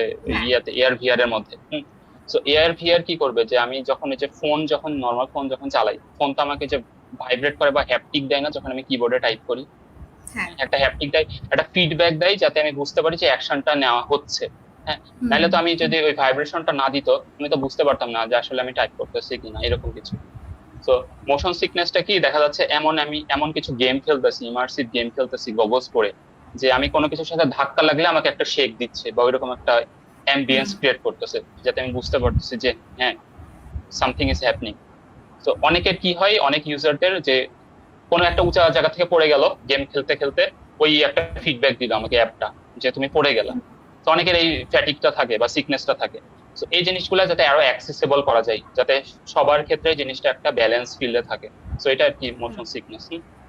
[SPEAKER 2] ইয়াতে এআর ভিআর এর মধ্যে। সো এআর ভিআর কি করবে, যে আমি যখন এই যে যখন নর্মাল ফোন যখন চালাই, ফোন তো আমাকে যে ভাইব্রেট করে বা হ্যাপটিক দেয় না, যখন আমি কিবোর্ডে টাইপ করি একটা হ্যাপটিক দেয়, একটা ফিডব্যাক দেয়, যাতে আমি বুঝতে পারি যে অ্যাকশনটা নেওয়া হচ্ছে। হ্যাঁ, নাহলে তো আমি যদি ওই ভাইব্রেশনটা না দিত, আমি তো বুঝতে পারতাম না যে আসলে আমি টাইপ করতেছি কিনা, এরকম কিছু। তো মোশন সিকনেসটা কি দেখা যাচ্ছে, আমি এমন কিছু গেম খেলতেছি, ইমার্সিভ গেম খেলতেছি গগলস পরে, যে আমি কোনো কিছুর সাথে ধাক্কা লাগলে আমাকে একটা শেক দিচ্ছে, বা ওইরকম একটা অ্যাম্বিয়েন্স ক্রিয়েট করতেছে, যাতে আমি বুঝতে পারতেছি যে হ্যাঁ সামথিং ইজ হ্যাপনিং। তো অনেকের কি হয়, অনেক ইউজারদের যে কোনো একটা উঁচা জায়গা থেকে পড়ে গেল গেম খেলতে খেলতে, ওই একটা ফিডব্যাক দিল আমাকে অ্যাপটা, যে তুমি পড়ে গেলা। তো অনেকের এই ফ্যাটিকটা থাকে বা সিকনেসটা থাকে। তো এই জিনিসগুলো যাতে আরো অ্যাক্সেসিবল করা যায়, যাতে সবার ক্ষেত্রে জিনিসটা একটা ব্যালেন্স ফিল্ডে থাকে। তো এটা আর কি মোশন সিকনেস,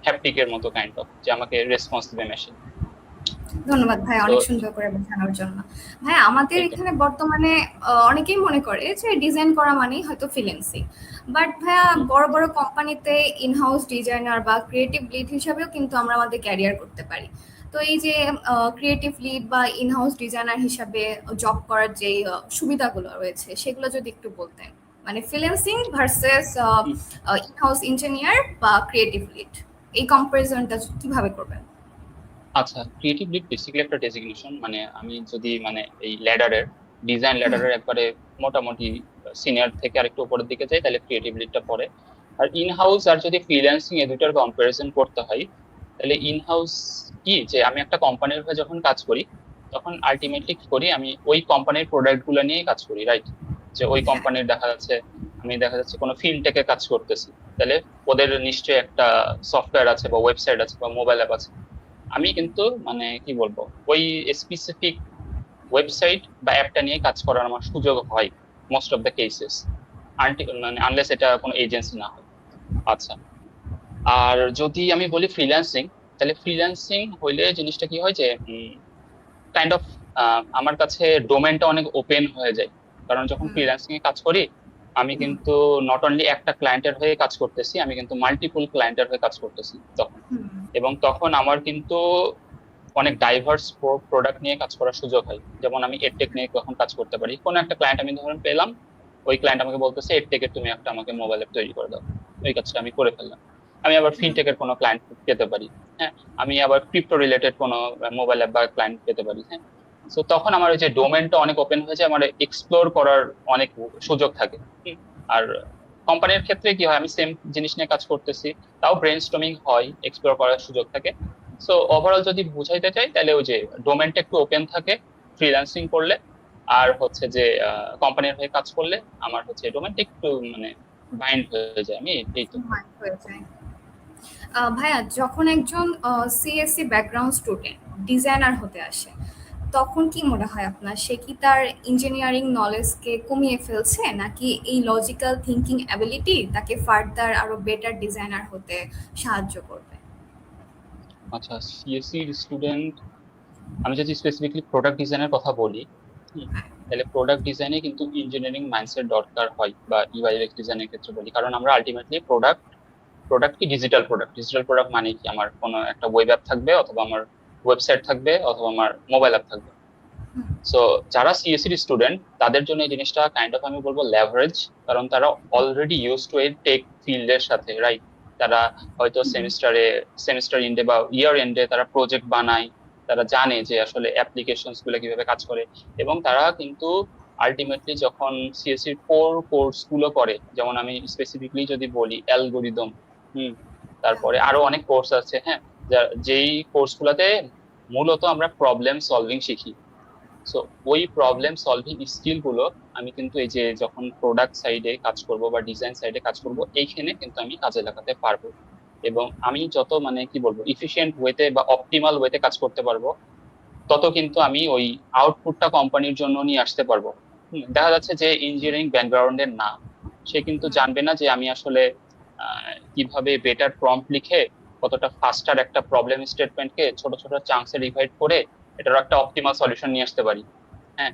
[SPEAKER 2] হ্যাপটিকের মতো কাইন্ড অফ, যে আমাকে রেসপন্স দিবে মেশিন।
[SPEAKER 1] ধন্যবাদ ভাই অনেক সুন্দর করে বোঝানোর জন্য। ভাই আমাদের এখানে বর্তমানে অনেকেই মনে করে যে ডিজাইন করা মানেই হয়তো ফ্রিল্যান্সিং, বাট ভাইয়া বড় বড় কোম্পানিতে ইনহাউস ডিজাইনার বা ক্রিয়েটিভ লিড হিসাবেও কিন্তু আমরা আমাদের ক্যারিয়ার করতে পারি। তো এই যে ক্রিয়েটিভ লিড বা ইনহাউস ডিজাইনার হিসাবে জব করার যে সুবিধাগুলো রয়েছে সেগুলো যদি একটু বলতেন, মানে ফ্রিল্যান্সিং ভার্সেস ইনহাউস ইঞ্জিনিয়ার বা ক্রিয়েটিভ লিড, এই কম্পারিজনটা কিভাবে করবেন?
[SPEAKER 2] আচ্ছা, ক্রিয়েটিভ লিড বেসিক্যালি একটা ডেজিগনেশন, মানে আমি যদি মানে এই ডিজাইন ল্যাডারের একবারে মোটামুটি সিনিয়র থেকে আরেকটু উপরের দিকে যাই, তাহলে ক্রিয়েটিভ লিডটা পড়ে। আর ইনহাউস আর যদি ফ্রিল্যান্সিং এ দুটার কম্পারিজন করতে হয়, তাহলে ইনহাউস কি, যে আমি একটা কোম্পানির হয়ে যখন কাজ করি, তখন আলটিমেটলি কি করি, আমি ওই কোম্পানির প্রোডাক্ট গুলো নিয়ে কাজ করি, রাইট। যে ওই কোম্পানির দেখা যাচ্ছে কোনো ফিনটেকে কাজ করতেছি, তাহলে ওদের নিশ্চয়ই একটা সফটওয়্যার আছে বা ওয়েবসাইট আছে বা মোবাইল অ্যাপ আছে। আমি কিন্তু মানে কি বলবো, ওই স্পেসিফিক ওয়েবসাইট বা অ্যাপটা নিয়ে কাজ করার আমার সুযোগ হয় মোস্ট অফ দ্য কেসেস, মানে আনলেস এটা কোনো এজেন্সি না হয়। আচ্ছা, আর যদি আমি বলি ফ্রিল্যান্সিং, তাহলে ফ্রিল্যান্সিং হইলে জিনিসটা কি হয়, যে কাইন্ড অফ আমার কাছে ডোমেনটা অনেক ওপেন হয়ে যায়। কারণ যখন ফ্রিল্যান্সিং এ কাজ করি, আমি কিন্তু নট অনলি একটা ক্লায়েন্টের হয়ে কাজ করতেছি, আমি কিন্তু মাল্টিপল ক্লায়েন্টের হয়ে কাজ করতেছি তখন। এবং তখন আমার কিন্তু অনেক ডাইভার্স প্রোডাক্ট নিয়ে কাজ করার সুযোগ হয়। যেমন আমি এডটেক নিয়ে কখন কাজ করতে পারি, কোনো একটা ক্লায়েন্ট আমি ধরুন পেলাম, ওই ক্লায়েন্ট আমাকে বলতেছে এডটেকের তুমি একটা আমাকে মোবাইল অ্যাপ তৈরি করে দাও, ওই কাজটা আমি করে ফেললাম। আমি আবার ফিনটেকের কোনো ক্লায়েন্ট পেতে পারি। হ্যাঁ, আমি আবার ক্রিপ্টো রিলেটেড কোনো মোবাইল অ্যাপ বা ক্লায়েন্ট পেতে পারি। হ্যাঁ, তো তখন আমার ওই যে ডোমেনটা অনেক ওপেন হয়ে যায়, আমার এক্সপ্লোর করার অনেক সুযোগ থাকে। আর কোম্পানির ক্ষেত্রে কি হয়, আমি সেম জিনিস নিয়ে কাজ করতেছি, তাও ব্রেনস্টর্মিং হয়, এক্সপ্লোর করার সুযোগ থাকে। সো ওভারঅল যদি বুঝাইতে চাই, তাহলে ওই যে ডোমেনটা একটু ওপেন থাকে ফ্রিল্যান্সিং করলে, আর হচ্ছে যে কোম্পানির হয়ে কাজ করলে আমার হচ্ছে ডোমেনটা একটু মানে বাইন্ড হয়ে যায়। আমি এই তো
[SPEAKER 1] হয়ে যায়। ভাইয়া, যখন একজন সিএসসি ব্যাকগ্রাউন্ড স্টুডেন্ট ডিজাইনার হতে আসে, তখন কি মনে হয় আপনার, সে কি তার ইঞ্জিনিয়ারিং নলেজকে কমিয়ে ফেলছে, নাকি এই লজিক্যাল থিঙ্কিং অ্যাবিলিটি তাকে ফার্দার আরো বেটার ডিজাইনার হতে সাহায্য করবে?
[SPEAKER 2] আচ্ছা, সিএসসি স্টুডেন্ট, আমি যদি স্পেসিফিকলি প্রোডাক্ট ডিজাইনের কথা বলি, তাহলে প্রোডাক্ট ডিজাইনে কিন্তু ইঞ্জিনিয়ারিং মাইন্ডসেট দরকার হয়, বা ইউআই ডিজাইনের ক্ষেত্রে বলি, কারণ আমরা আলটিমেটলি প্রোডাক্ট কি ডিজিটাল প্রোডাক্ট মানে কি, আমার কোনো একটা ওয়েব অ্যাপ থাকবে, অথবা আমার ওয়েবসাইট থাকবে, অথবা আমার মোবাইল অ্যাপ থাকবে। সো যারা সিএসসি স্টুডেন্ট, তাদের জন্য এই জিনিসটা কাইন্ড অফ আমি বলবো লেভারেজ, কারণ তারা অলরেডি ইউজ টু এই টেক ফিল্ডের সাথে, রাইট? তারা হয়তো সেমিস্টার এন্ডে বা ইয়ার এন্ডে তারা প্রজেক্ট বানায়, তারা জানে যে আসলে অ্যাপ্লিকেশনস গুলো কিভাবে কাজ করে, এবং তারা কিন্তু আলটিমেটলি যখন সিএসসি কোর কোর্স গুলো করে, যেমন আমি স্পেসিফিকলি যদি বলি অ্যালগোরিদম, তারপরে আরো অনেক কোর্স আছে, হ্যাঁ, যেই কোর্স গুলাতে মূলত আমরা প্রবলেম সলভিং শিখি। সো ওই প্রবলেম সলভিং স্কিল গুলো আমি কিন্তু এই যে যখন প্রোডাক্ট সাইডে কাজ করব বা ডিজাইন সাইডে কাজ করব, এইখানে কিন্তু আমি কাজে লাগাতে পারবো। এবং আমি যত মানে কি বলবো ইফিশিয়েন্ট ওয়েতে বা অপটিমাল ওয়েতে কাজ করতে পারবো, তত কিন্তু আমি ওই আউটপুটটা কোম্পানির জন্য নিয়ে আসতে পারবো। দেখা যাচ্ছে যে ইঞ্জিনিয়ারিং ব্যাকগ্রাউন্ডের না, সে কিন্তু জানবে না যে আমি আসলে কিভাবে বেটার প্রম্পট লিখে কতটা ফাস্টার একটা প্রবলেম স্টেটমেন্টকে ছোট ছোট চাঙ্কসে ডিভাইড করে এটার একটা অপটিমাল সলিউশন নিয়ে আসতে পারি। হ্যাঁ,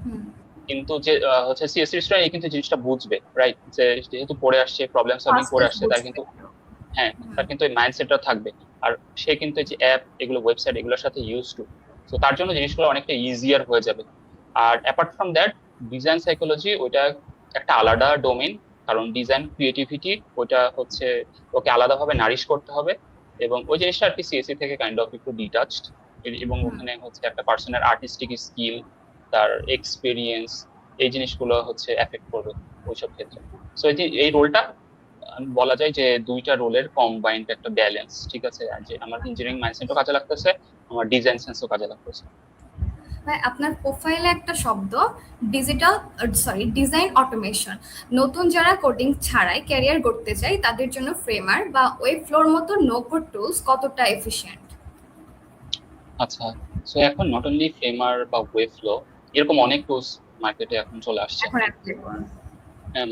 [SPEAKER 2] কিন্তু যে হচ্ছে সিএসসি স্টুডেন্ট কিন্তু জিনিসটা বুঝবে, রাইট? যে যেহেতু পড়ে আসছে, প্রবলেম সলভিং করে আসছে, তার কিন্তু হ্যাঁ, তার কিন্তু এই মাইন্ডসেটটা থাকবে। আর সে কিন্তু এই যে অ্যাপ, এগুলো ওয়েবসাইট, এগুলোর সাথে ইউজ টু, তো তার জন্য জিনিসগুলো অনেকটা ইজিয়ার হয়ে যাবে। আর apart from that, design psychology ওইটা একটা আলাদা ডোমেইন, কারণ ডিজাইন ক্রিয়েটিভিটি ওইটা হচ্ছে ওকে আলাদাভাবে নারিশ করতে হবে, এবং ওই জিনিসটা আর কি সিএসসি থেকে কাইন্ড অফ একটু ডিটাচড, এবং ওখানে হচ্ছে একটা পার্সনের আর্টিস্টিক স্কিল, তার এক্সপিরিয়েন্স, এই জিনিসগুলো হচ্ছে এফেক্ট করবে ওইসব ক্ষেত্রে। সো এই রোলটা বলা যায় যে দুইটা রোলের কম্বাইন্ড একটা ব্যালেন্স, ঠিক আছে? আর যে আমার ইঞ্জিনিয়ারিং মাইন্ডসেটও কাজে লাগতেছে, আমার ডিজাইন সেন্সও কাজে লাগতেছে।
[SPEAKER 1] ভাই, আপনার প্রোফাইলে একটা শব্দ ডিজাইন অটোমেশন। নতুন যারা কোডিং ছাড়াই ক্যারিয়ার গড়তে চায় তাদের জন্য ফ্রেমার বা ওয়েব ফ্লোর মতো নো কোড টুলস কতটা এফিশিয়েন্ট?
[SPEAKER 2] আচ্ছা, সো এখন নট অনলি ফ্রেমার বা ওয়েব ফ্লো, এরকম অনেক টুলস মার্কেটে এখন চলে আসছে।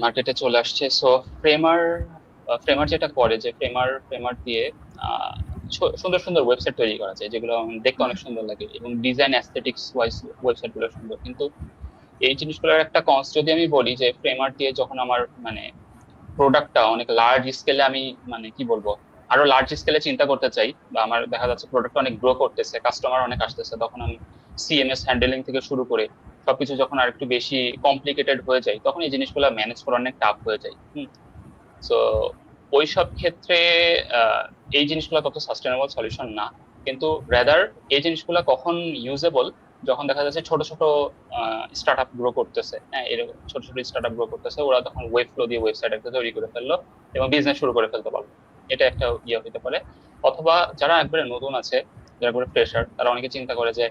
[SPEAKER 2] মার্কেটে চলে আসছে। সো ফ্রেমার ফ্রেমার যেটা করে, যে ফ্রেমার দিয়ে সুন্দর সুন্দর ওয়েবসাইট তৈরি করা যায়, যেগুলো দেখতে অনেক সুন্দর লাগে, এবং ডিজাইন অ্যাস্থেটিক্স ওয়াইজ ওয়েবসাইট গুলো সুন্দর। কিন্তু এই জিনিসগুলোর একটা কনস্ট যদি আমি বলি, যে ফ্রেমার দিয়ে যখন আমার মানে প্রোডাক্টটা অনেক লার্জ স্কেলে, আমি মানে কি বলবো আরো লার্জ স্কেলে চিন্তা করতে চাই, বা আমার দেখা যাচ্ছে প্রোডাক্ট অনেক গ্রো করতেছে, কাস্টমার অনেক আসতেছে, তখন আমি সিএমএস হ্যান্ডেলিং থেকে শুরু করে সবকিছু যখন আর একটু বেশি কমপ্লিকেটেড হয়ে যায়, তখন এই জিনিসগুলো ম্যানেজ করা অনেক টাফ হয়ে যায়। সো ওইসব ক্ষেত্রে এই জিনিসগুলো তত সাস্টেনেবল সলিউশন না। কিন্তু রেদার এই জিনিসগুলো কখন ইউজেবল, যখন দেখা যাচ্ছে ছোট ছোট স্টার্ট আপ গ্রো করতেছে, হ্যাঁ, এরকম ছোট ছোট স্টার্ট আপ গ্রো করতেছে, ওরা তখন ওয়েব ফ্লো দিয়ে ওয়েবসাইট একটা তৈরি করে ফেললো এবং বিজনেস শুরু করে ফেলতে পারলো। এটা একটা ইয়ে হতে পারে। অথবা যারা একবারে নতুন আছে, যারা একবারে ফ্রেশার, তারা অনেকে চিন্তা করে যে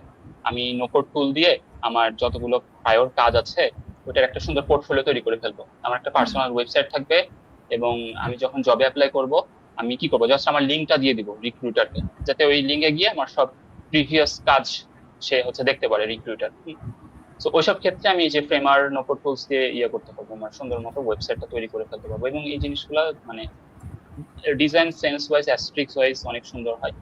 [SPEAKER 2] আমি নোকোড টুল দিয়ে আমার যতগুলো প্রায়র কাজ আছে ওটার একটা সুন্দর পোর্টফোলিও তৈরি করে ফেলবো, আমার একটা পার্সোনাল ওয়েবসাইট থাকবে, এবং আমি যখন জবে অ্যাপ্লাই করব, আমি কি করবো, জাস্ট আমার লিঙ্কটা দিয়ে দিব রিক্রুটারকে, যাতে ওই লিঙ্কে গিয়ে আমার সব প্রিভিয়াস কাজ সে হচ্ছে দেখতে পারে রিক্রুটার। তো ওইসব ক্ষেত্রে আমি এই যে ফ্রেমার নোকোড টুলস দিয়ে ইয়ে করতে পারবো, আমার সুন্দর মতো ওয়েবসাইটটা তৈরি করে ফেলতে পারবো, এবং এই জিনিসগুলো মানে design sense wise, aesthetics wise অনেক সুন্দর হয়।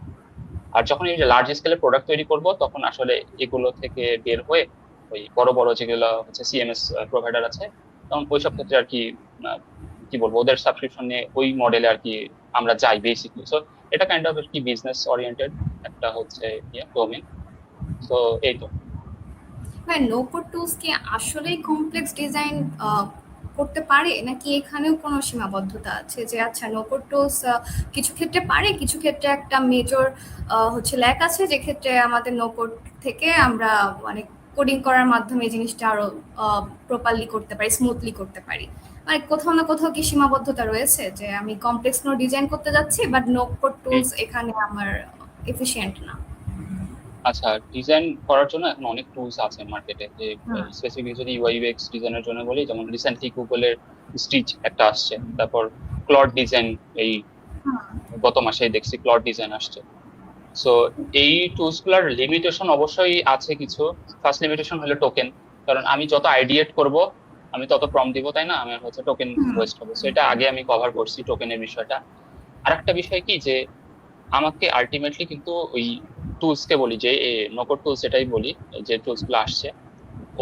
[SPEAKER 2] আর যখন এই যে লার্জ স্কেলে প্রোডাক্ট তৈরি করব, তখন আসলে এগুলো থেকে বের হয়ে ওই বড় বড় যেগুলো হচ্ছে সিএমএস প্রোভাইডার আছে, তখন ওইসব ক্ষেত্রে আর কি কি বলবো, ওদের সাবস্ক্রিপশন নিয়ে ওই মডেলে আর কি আমরা যাই বেসিকলি। সো এটা কাইন্ড অফ কি বিজনেস ওরিয়েন্টেড একটা হচ্ছে ডোমেন। তো এই তো।
[SPEAKER 1] ভাই, নো কোড টুলস কি আসলেই কমপ্লেক্স ডিজাইন করতে পারে, নাকি এখানেও কোনো সীমাবদ্ধতা আছে? যে আচ্ছা, নো কোড টুলস কিছু ক্ষেত্রে পারে, কিছু ক্ষেত্রে একটা মেজর হচ্ছে ল্যাক আছে, যে ক্ষেত্রে আমাদের নো কোড থেকে আমরা মানে কোডিং করার মাধ্যমে এই জিনিসটা আরো প্রপারলি করতে পারি, স্মুথলি করতে পারি। মানে কোথাও না কোথাও কি সীমাবদ্ধতা রয়েছে, যে আমি কমপ্লেক্স নো ডিজাইন করতে যাচ্ছি, বাট নো কোড টুলস এখানে আমার এফিশিয়েন্ট না?
[SPEAKER 2] আচ্ছা, ডিজাইন করার জন্য এখন অনেক টুলস আছে মার্কেটে। যে
[SPEAKER 1] হুম
[SPEAKER 2] স্পেসিফিক যদি ইউআই ইউএক্স ডিজাইনের জন্য বলি, যেমন রিসেন্টলি গুগলের স্টিচ একটা আসছে, তারপর ক্লড ডিজাইন এই
[SPEAKER 1] হুম
[SPEAKER 2] গত মাসেই দেখছি ক্লড ডিজাইন আসছে। সো এই টুলস গুলার লিমিটেশন অবশ্যই আছে কিছু। ফার্স্ট লিমিটেশন হলো টোকেন, কারণ আমি যত আইডিয়েট করব আমি তত প্রম্পট দিব, তাই না? আমার হচ্ছে টোকেন
[SPEAKER 1] হুম
[SPEAKER 2] ওয়েস্ট হবে। সো এটা আগে আমি কভার করছি টোকেনের বিষয়টা। আরেকটা বিষয় কি, যে আমাকে আলটিমেটলি কিন্তু ওই টুলস কে বলি, যে নোকোড টুলস এটাই বলি, যে টুলস গুলো আসছে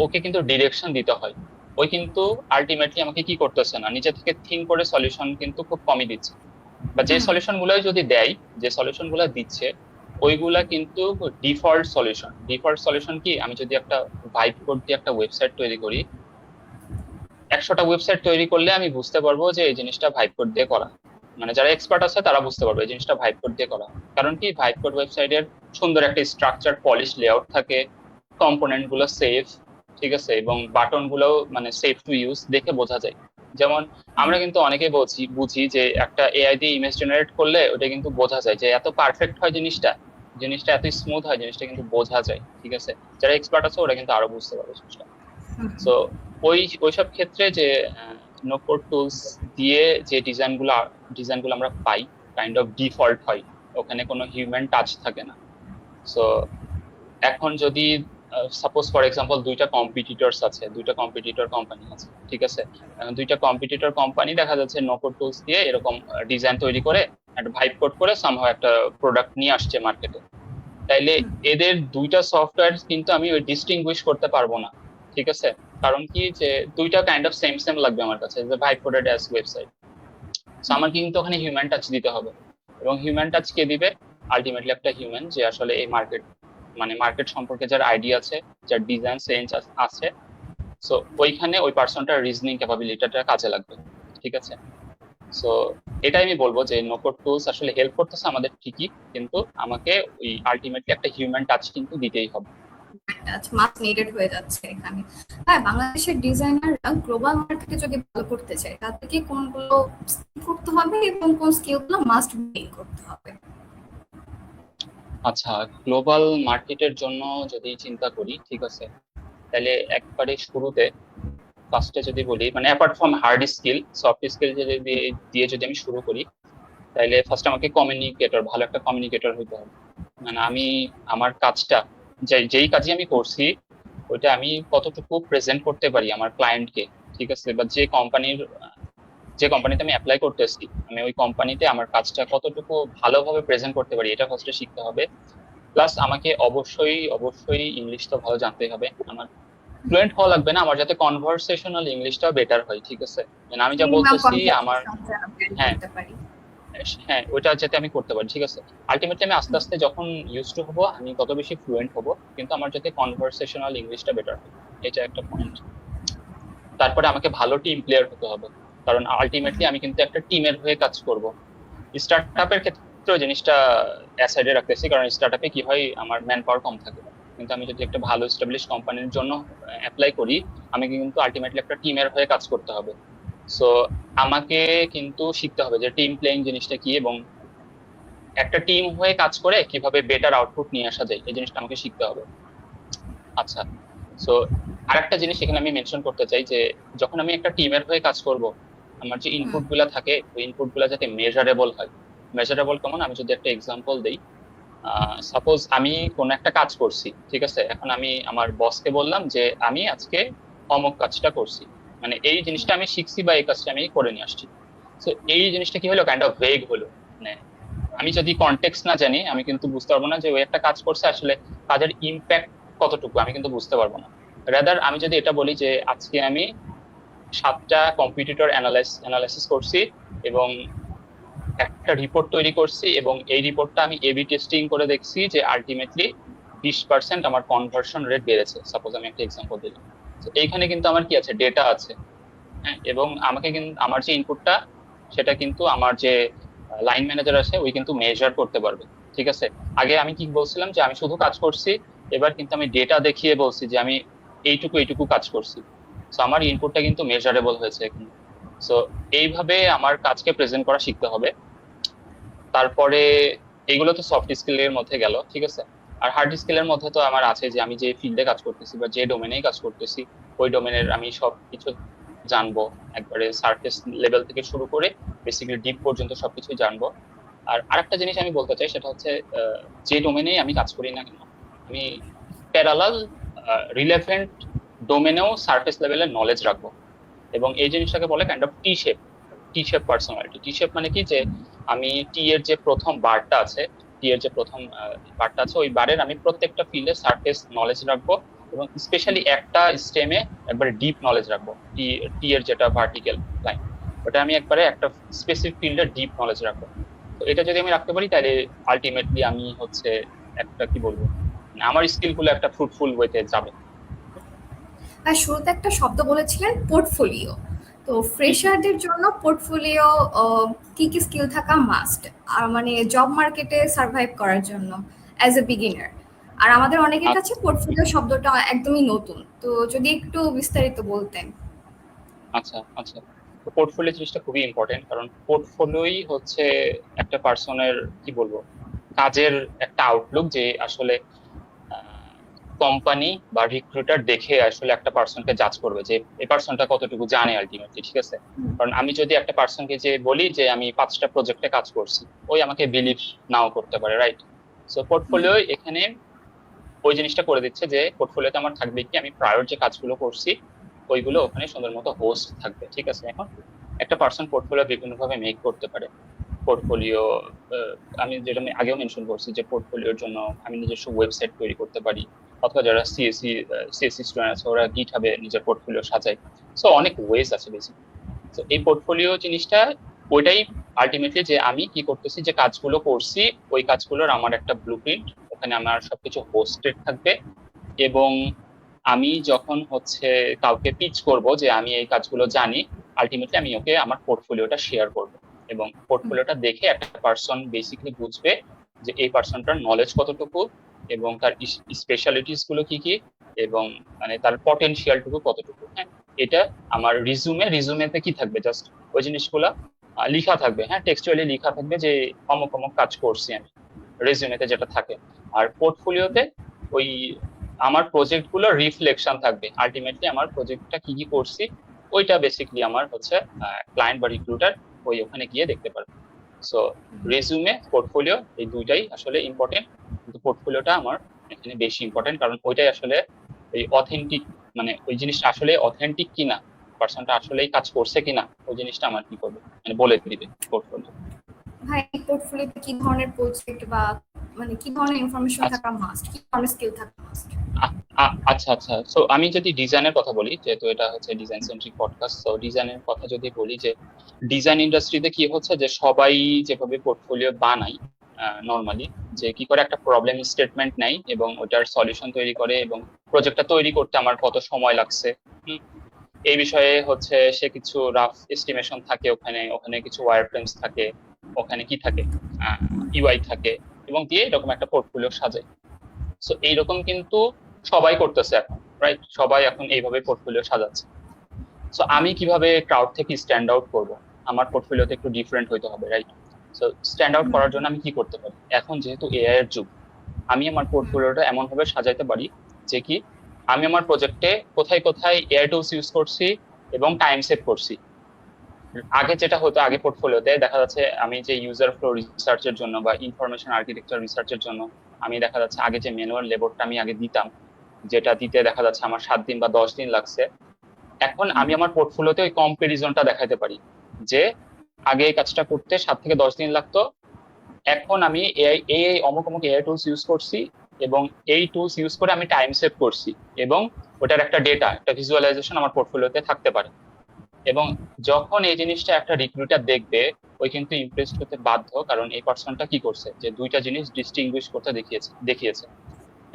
[SPEAKER 2] ওকে কিন্তু ডিরেকশন দিতে হয়। ওই কিন্তু আলটিমেটলি আমাকে কি করতেছে না, নিজে থেকে থিঙ্ক করে সলিউশন কিন্তু খুব কমই দিচ্ছে। বা যে
[SPEAKER 1] হুম
[SPEAKER 2] সলিউশন গুলোই যদি দেয়, যে সলিউশন গুলো দিচ্ছে ওইগুলা কিন্তু ডিফল্ট সলিউশন। ডিফল্ট সলিউশন কি, আমি যদি একটা ভাইব কোড দিয়ে একটা ওয়েবসাইট তৈরি করি, 100টা ওয়েবসাইট তৈরি করলে আমি বুঝতে পারবো যে এই জিনিসটা ভাইব কোড দিয়ে করা। মানে যারা এক্সপার্ট আছে তারা বুঝতে পারবে এই জিনিসটা ভাইব কোড দিয়ে করা। কারণ কি, ভাইব কোড ওয়েবসাইটের সুন্দর একটা স্ট্রাকচার পলিশ লেআউট থাকে, কম্পোনেন্ট গুলো সেফ, ঠিক আছে, এবং বাটন গুলো মানে সেফ টু ইউজ, দেখে বোঝা যায়। যেমন আমরা কিন্তু অনেকে বুঝি যে একটা এআই দিয়ে ইমেজ জেনারেট করলে ওটা কিন্তু বোঝা যায় যে এত পারফেক্ট হয় জিনিসটা, জিনিসটা এত স্মুথ হয়, জিনিসটা কিন্তু বোঝা যায়, ঠিক আছে। যারা এক্সপার্ট আছে ওরা কিন্তু আরো বুঝতে পারবে জিনিসটা।
[SPEAKER 1] হুম
[SPEAKER 2] সো ওইসব ক্ষেত্রে যে নো কোড টুলস দিয়ে যে ডিজাইনগুলো আমরা পাই, কাইন্ড অফ ডিফল্ট হয়, ওখানে কোনো হিউম্যান টাচ থাকে না। সো এখন যদি সাপোজ ফর এক্সাম্পল দুইটা কম্পিটিটর কোম্পানি আছে, ঠিক আছে। দুইটা কম্পিটিটর কোম্পানি দেখা যাচ্ছে নো কোড টুলস দিয়ে এরকম ডিজাইন তৈরি করে একটা ভাইব কোড করে সামহাও একটা প্রোডাক্ট নিয়ে আসছে মার্কেটে। তাইলে এদের দুইটা সফটওয়্যার কিন্তু আমি ওই ডিস্টিংগুইশ করতে পারবো না, ঠিক আছে। কারণ কি, যে দুইটা কাইন্ড অফ সেম সেম লাগবে আমার কাছে, যে vibe coded as website. So আমার কিন্তু ওখানে হিউম্যান টাচ দিতে হবে। এবং হিউম্যান টাচ কে দিবে? আলটিমেটলি একটা হিউম্যান, যে আসলে এই মার্কেট সম্পর্কে যার আইডিয়া আছে, যার ডিজাইন সেন্স আছে। সো ওইখানে ওই পার্সনটার রিজনিং ক্যাপাবিলিটিটা কাজে লাগবে, ঠিক আছে। সো এটাই আমি বলবো যে নোকোড টুলস আসলে হেল্প করতেছে আমাদের ঠিকই, কিন্তু আমাকে ওই আলটিমেটলি একটা হিউম্যান টাচ কিন্তু দিতেই হবে।
[SPEAKER 1] টাচ মাস্ট নিডেড হয়ে যাচ্ছে এখানে। হ্যাঁ, বাংলাদেশের ডিজাইনাররা গ্লোবাল মার্কেটে যদি ভালো করতে চায় তাদেরকে কোনগুলো স্কিল করতে হবে এবং কোন স্কিলগুলো মাস্ট গেইন করতে হবে?
[SPEAKER 2] আচ্ছা, গ্লোবাল মার্কেটের জন্য যদি চিন্তা করি, ঠিক আছে, তাহলে একবারে শুরুতে ফার্স্টে যদি বলি, মানে apart from hard skill, soft skill দিয়ে যদি আমি শুরু করি, তাহলে ফার্স্ট আমাকে ভালো একটা কমিউনিকেটর হইতে হবে। মানে আমি আমার কাজটা, যেই কাজই আমি করছি ওইটা আমি কতটুকু প্রেজেন্ট করতে পারি আমার ক্লায়েন্টকে, ঠিক আছে, বা যে কোম্পানিতে আমি অ্যাপ্লাই করতেছি, আমি ওই কোম্পানিতে আমার কাজটা কতটুকু ভালোভাবে প্রেজেন্ট করতে পারি, এটা ফার্স্টে শিখতে হবে। প্লাস আমাকে অবশ্যই অবশ্যই ইংলিশ তো ভালো জানতেই হবে। আমার ফ্লুয়েন্ট হওয়া লাগবে না, আমার যাতে কনভারসেশনাল ইংলিশটা বেটার হয়, ঠিক আছে। মানে আমি যা
[SPEAKER 1] মিনিমাম
[SPEAKER 2] বলতেছি আমার,
[SPEAKER 1] কনভারসেশন যেন ক্রিয়েট
[SPEAKER 2] হ্যাঁ
[SPEAKER 1] করতে পারি।
[SPEAKER 2] হ্যাঁ, ওইটা যাতে আমি করতে পারি, ঠিক আছে। আলটিমেটলি আমি আস্তে আস্তে যখন ইউজ টু হবো, আমি তত বেশি ফ্লুয়েন্ট হবো, কিন্তু আমার যাতে কনভারসেশনাল ইংলিশটা বেটার হয়, এটা একটা পয়েন্ট। তারপরে আমাকে ভালো টিম প্লেয়ার হতে হবে, কারণ আলটিমেটলি আমি কিন্তু একটা টিমের হয়ে কাজ করব। স্টার্টআপের ক্ষেত্রে জিনিসটা অ্যাসাইডে রাখতেছি, কারণ স্টার্টআপে কি হয়, আমার ম্যান পাওয়ার কম থাকে। কিন্তু আমি যদি একটা ভালো এস্টাবলিশ কোম্পানির জন্য অ্যাপ্লাই করি, আমাকে কিন্তু আলটিমেটলি একটা টিমের হয়ে কাজ করতে হবে। সো আমাকে কিন্তু শিখতে হবে যে টিম প্লেইং জিনিসটা কি, এবং একটা টিম হয়ে কাজ করে কিভাবে বেটার আউটপুট নিয়ে আসা যায়, এই জিনিসটা আমাকে শিখতে হবে। আচ্ছা, সো আরেকটা জিনিস এখানে আমি মেনশন করতে চাই, যে যখন আমি একটা টিমের হয়ে কাজ করব, আমার যে
[SPEAKER 1] হুম
[SPEAKER 2] ইনপুট গুলা থাকে ওই ইনপুট গুলা যাতে মেজারেবল হয়। মেজারেবল কেমন, আমি যদি একটা এক্সাম্পল দিই, সাপোজ আমি কোন একটা কাজ করছি, ঠিক আছে, এখন আমি আমার বসকে বললাম যে আমি আজকে অমুক কাজটা করছি, মানে এই জিনিসটা আমি শিখছি বা এই কাজটা আমি করে নিয়ে আসছি। তো এই জিনিসটা কি হলো, কাইন্ড অফ ভেগ হলো। মানে আমি যদি কনটেক্সট না জানি, আমি কিন্তু বুঝতে পারবো না যে ওই একটা কাজ করছে, আসলে কাজের ইম্প্যাক্ট কতটুকু আমি কিন্তু বুঝতে পারবো না। রাদার আমি যদি এটা বলি যে আজকে আমি 7টা কম্পিটিটর অ্যানালাইসিস করছি এবং একটা রিপোর্ট তৈরি করছি, এবং এই রিপোর্টটা আমি এবি টেস্টিং করে দেখছি যে আলটিমেটলি 20% আমার কনভার্সন রেট বেড়েছে, সাপোজ আমি একটা এক্সাম্পল দিলাম। তো এইখানে কিন্তু আমার কি আছে, ডেটা আছে। হ্যাঁ, এবং আমাকে কিন্তু আমার যে ইনপুটটা, সেটা কিন্তু আমার যে লাইন ম্যানেজার আছে ওই কিন্তু মেজার করতে পারবে, ঠিক আছে। আগে আমি কি বলছিলাম যে আমি শুধু কাজ করছি, এবার কিন্তু আমি ডেটা দেখিয়ে বলছি যে আমি এইটুকু এইটুকু কাজ করছি। সো আমার ইনপুটটা কিন্তু মেজারেবল হয়েছে এখানে। সো এইভাবে আমার কাজকে প্রেজেন্ট করা শিখতে হবে। তারপরে এগুলো তো সফট স্কিলের মধ্যে গেল, ঠিক আছে। আর হার্ড স্কিলের মধ্যে তো আমার আছে যে আমি যে ফিল্ডে কাজ করতেছি বা যে ডোমেনেই কাজ করতেছি ওই ডোমেনের আমি সবকিছু জানবো, একবারে সারফেস লেভেল থেকে শুরু করে বেসিক্যালি ডিপ পর্যন্ত সবকিছুই জানবো। আর আরেকটা জিনিস আমি বলতে চাই সেটা হচ্ছে যে ডোমেনেই আমি কাজ করি না কেন আমি প্যারালাল রিলেভেন্ট ডোমেনেও সারফেস লেভেলের নলেজ রাখবো। এবং এই জিনিসটাকে বলে kind of T shape personality. T shape মানে কি যে আমি টি এর যে প্রথম বারটা আছে, ওই বারের আমি প্রত্যেকটা ফিল্ডে সারফেস নলেজ রাখবো এবং স্পেশালি একটা স্টেমে একবারে ডিপ নলেজ রাখবো। টি এর যেটা ভার্টিক্যাল লাইন ওটা আমি একবারে একটা স্পেসিফিক ফিল্ডে ডিপ নলেজ রাখবো। তো এটা যদি আমি রাখতে পারি তাহলে আলটিমেটলি আমি হচ্ছে একটা কি বলবো মানে আমার স্কিল গুলো একটা ফ্রুটফুল ওয়েতে যাবে।
[SPEAKER 1] আর শুরুতে একটা শব্দ বলেছিলেন পোর্টফোলিও। তো
[SPEAKER 2] হুম, হুম।
[SPEAKER 1] ফ্রেশারদের জন্য পোর্টফোলিও কি কি স্কিল থাকা মাস্ট, আর মানে জব মার্কেটে সার্ভাইভ করার জন্য অ্যাজ এ বিগিনার। আর আমাদের অনেকের কাছে পোর্টফোলিও শব্দটা একদমই নতুন, তো যদি একটু বিস্তারিত বলতেন।
[SPEAKER 2] আচ্ছা আচ্ছা, তো পোর্টফোলিও জিনিসটা খুবই ইম্পর্টেন্ট, কারণ পোর্টফোলিওই হচ্ছে একটা পার্সনের কি বলবো কাজের একটা আউটলুক, যে আসলে কোম্পানি বা রিক্রুটার দেখে আসলে একটা পার্সনকে জাজ করবে যে এই পার্সনটা কতটুকু জানে আলটিমেটলি, ঠিক আছে? কারণ আমি যদি একটা পার্সনকে যে বলি যে আমি 5টা প্রজেক্টে কাজ করছি, ওই আমাকে বিলিভ নাও করতে পারে, রাইট? সো পোর্টফোলিও এখানে ওই জিনিসটা করে দিচ্ছে যে পোর্টফোলিওতে আমার থাকবে কি আমি প্রায়র যে কাজগুলো করছি ওইগুলো ওখানে সুন্দর মতো হোস্ট থাকবে, ঠিক আছে? এখন একটা পার্সন পোর্টফোলিও বিভিন্ন ভাবে মেক করতে পারে। পোর্টফোলিও আমি যেটা আমি আগেও মেনশন করছি যে পোর্টফোলিওর জন্য আমি নিজস্ব ওয়েবসাইট তৈরি করতে পারি, অথবা যারা সিএসসি স্টুডেন্ট আছে ওরা গিটহাবে নিজের পোর্টফোলিও সাজায়। সো অনেক ওয়েজ আছে বেসিক। তো এই পোর্টফোলিও জিনিসটা ওইটাই আলটিমেটলি যে আমি কি করতেছি, যে কাজগুলো করছি ওই কাজগুলোর আমার একটা ব্লুপ্রিন্ট, ওখানে আমার সবকিছু হোস্টেড থাকবে। এবং আমি যখন হচ্ছে কাউকে পিচ করব যে আমি এই কাজগুলো জানি, আলটিমেটলি আমি ওকে আমার পোর্টফোলিওটা শেয়ার করব। এবং পোর্টফোলিওটা দেখে একটা পার্সন বেসিক্যালি বুঝবে যে এই পার্সনটার নলেজ কতটুকু এবং তার স্পেশালিটিস গুলো কি কি এবং মানে তার পটেনশিয়ালটুকু কতটুকু। হ্যাঁ, এটা আমার রিজুমেতে কি থাকবে, জাস্ট ওই জিনিসগুলা লিখা থাকবে, হ্যাঁ টেক্সচুয়ালি লিখা থাকবে যে অমুক অমুক কাজ করছি আমি, রেজিউমেতে যেটা থাকে। আর পোর্টফোলিওতে ওই আমার প্রজেক্ট গুলো রিফ্লেকশন থাকবে, আলটিমেটলি আমার প্রজেক্টটা কি কি করছি ওইটা বেসিক্যালি আমার হচ্ছে ক্লায়েন্ট বা রিক্রুটার ওই ওখানে গিয়ে দেখতে পারবে। সো রেজিউমে পোর্টফোলিও এই দুইটাই আসলে ইম্পর্টেন্ট, কিন্তু পোর্টফোলিওটা আমার এখানে বেশি ইম্পর্টেন্ট, কারণ ওইটাই আসলে এই অথেন্টিক মানে ওই জিনিসটা আসলে অথেন্টিক কিনা, পার্সনটা আসলেই কাজ করছে কিনা ওই জিনিসটা আমার কি করবে মানে বলে দিবে পোর্টফোলিও।
[SPEAKER 1] ভাই, পোর্টফোলিওতে কি ধরনের প্রজেক্ট বা মানে কি ধরনের ইনফরমেশন
[SPEAKER 2] আচ্ছা
[SPEAKER 1] থাকা মাস্ট, কি ধরনের স্কিল থাকা মাস্ট?
[SPEAKER 2] আচ্ছা আচ্ছা, সো আমি যদি ডিজাইনের কথা বলি, যেহেতু এটা হচ্ছে ডিজাইন সেন্ট্রিক পডকাস্ট, তো ডিজাইনের কথা যদি বলি যে ডিজাইন ইন্ডাস্ট্রিতে কি হচ্ছে যে সবাই যেভাবে পোর্টফোলিও বানায় নর্মালি, যে কি করে একটা প্রবলেম স্টেটমেন্ট নেয় এবং ওটার সলিউশন তৈরি করে এবং প্রজেক্টটা তৈরি করতে আমার কত সময় লাগছে, এই বিষয়ে হচ্ছে সে কিছু রাফ এস্টিমেশন থাকে, ওখানে ওখানে কিছু ওয়্যার ফ্রেমস থাকে, ওখানে কি থাকে ইউআই থাকে, এবং দিয়ে এরকম একটা পোর্টফোলিও সাজায়। সো এইরকম কিন্তু সবাই করতেছে এখন, রাইট? সবাই এখন এইভাবে পোর্টফোলিও সাজাচ্ছে। সো আমি কিভাবে ক্রাউড থেকে স্ট্যান্ড আউট করব? আমার পোর্টফোলিওতে একটু ডিফারেন্ট হইতে হবে, রাইট? সো স্ট্যান্ড আউট করার জন্য আমি কি করতে পারি, এখন যেহেতু এআই এর যুগ, আমি আমার পোর্টফোলিওটা এমন ভাবে সাজাইতে পারি যে কি আমি আমার প্রজেক্টে কোথায় কোথায় এআই টুলস ইউজ করছি এবং টাইম সেভ করছি। আগে যেটা হতো, আগে পোর্টফোলিওতে দেখা যাচ্ছে আমি যে ইউজার ফ্লো রিসার্চের জন্য বা ইনফরমেশন আর্কিটেকচার রিসার্চের জন্য আমি দেখা যাচ্ছে আগে যে ম্যানুয়াল লেবারটা আমি আগে দিতাম, যেটা দিতে দেখা যাচ্ছে আমার 7 দিন বা 10 দিন লাগছে, এখন আমি আমার পোর্টফোলিওতে ওই কম্পারিজনটা দেখাতে পারি যে আগে এই কাজটা করতে 7 থেকে 10 দিন লাগতো, এখন আমি এআই এই অমুক অমুক এআই টুলস ইউজ করছি এবং এই টুলস ইউজ করে আমি টাইম সেভ করছি, এবং ওটার একটা ডেটা একটা ভিজুয়ালাইজেশন আমার পোর্টফোলিওতে থাকতে পারে। এবং যখন এই জিনিসটা একটা রিক্রুটার দেখবে, ওই কিন্তু ইমপ্রেসড হতে বাধ্য, কারণ এই পার্সনটা কি করছে যে দুইটা জিনিস ডিস্টিংগুইশ করতে দেখিয়েছে।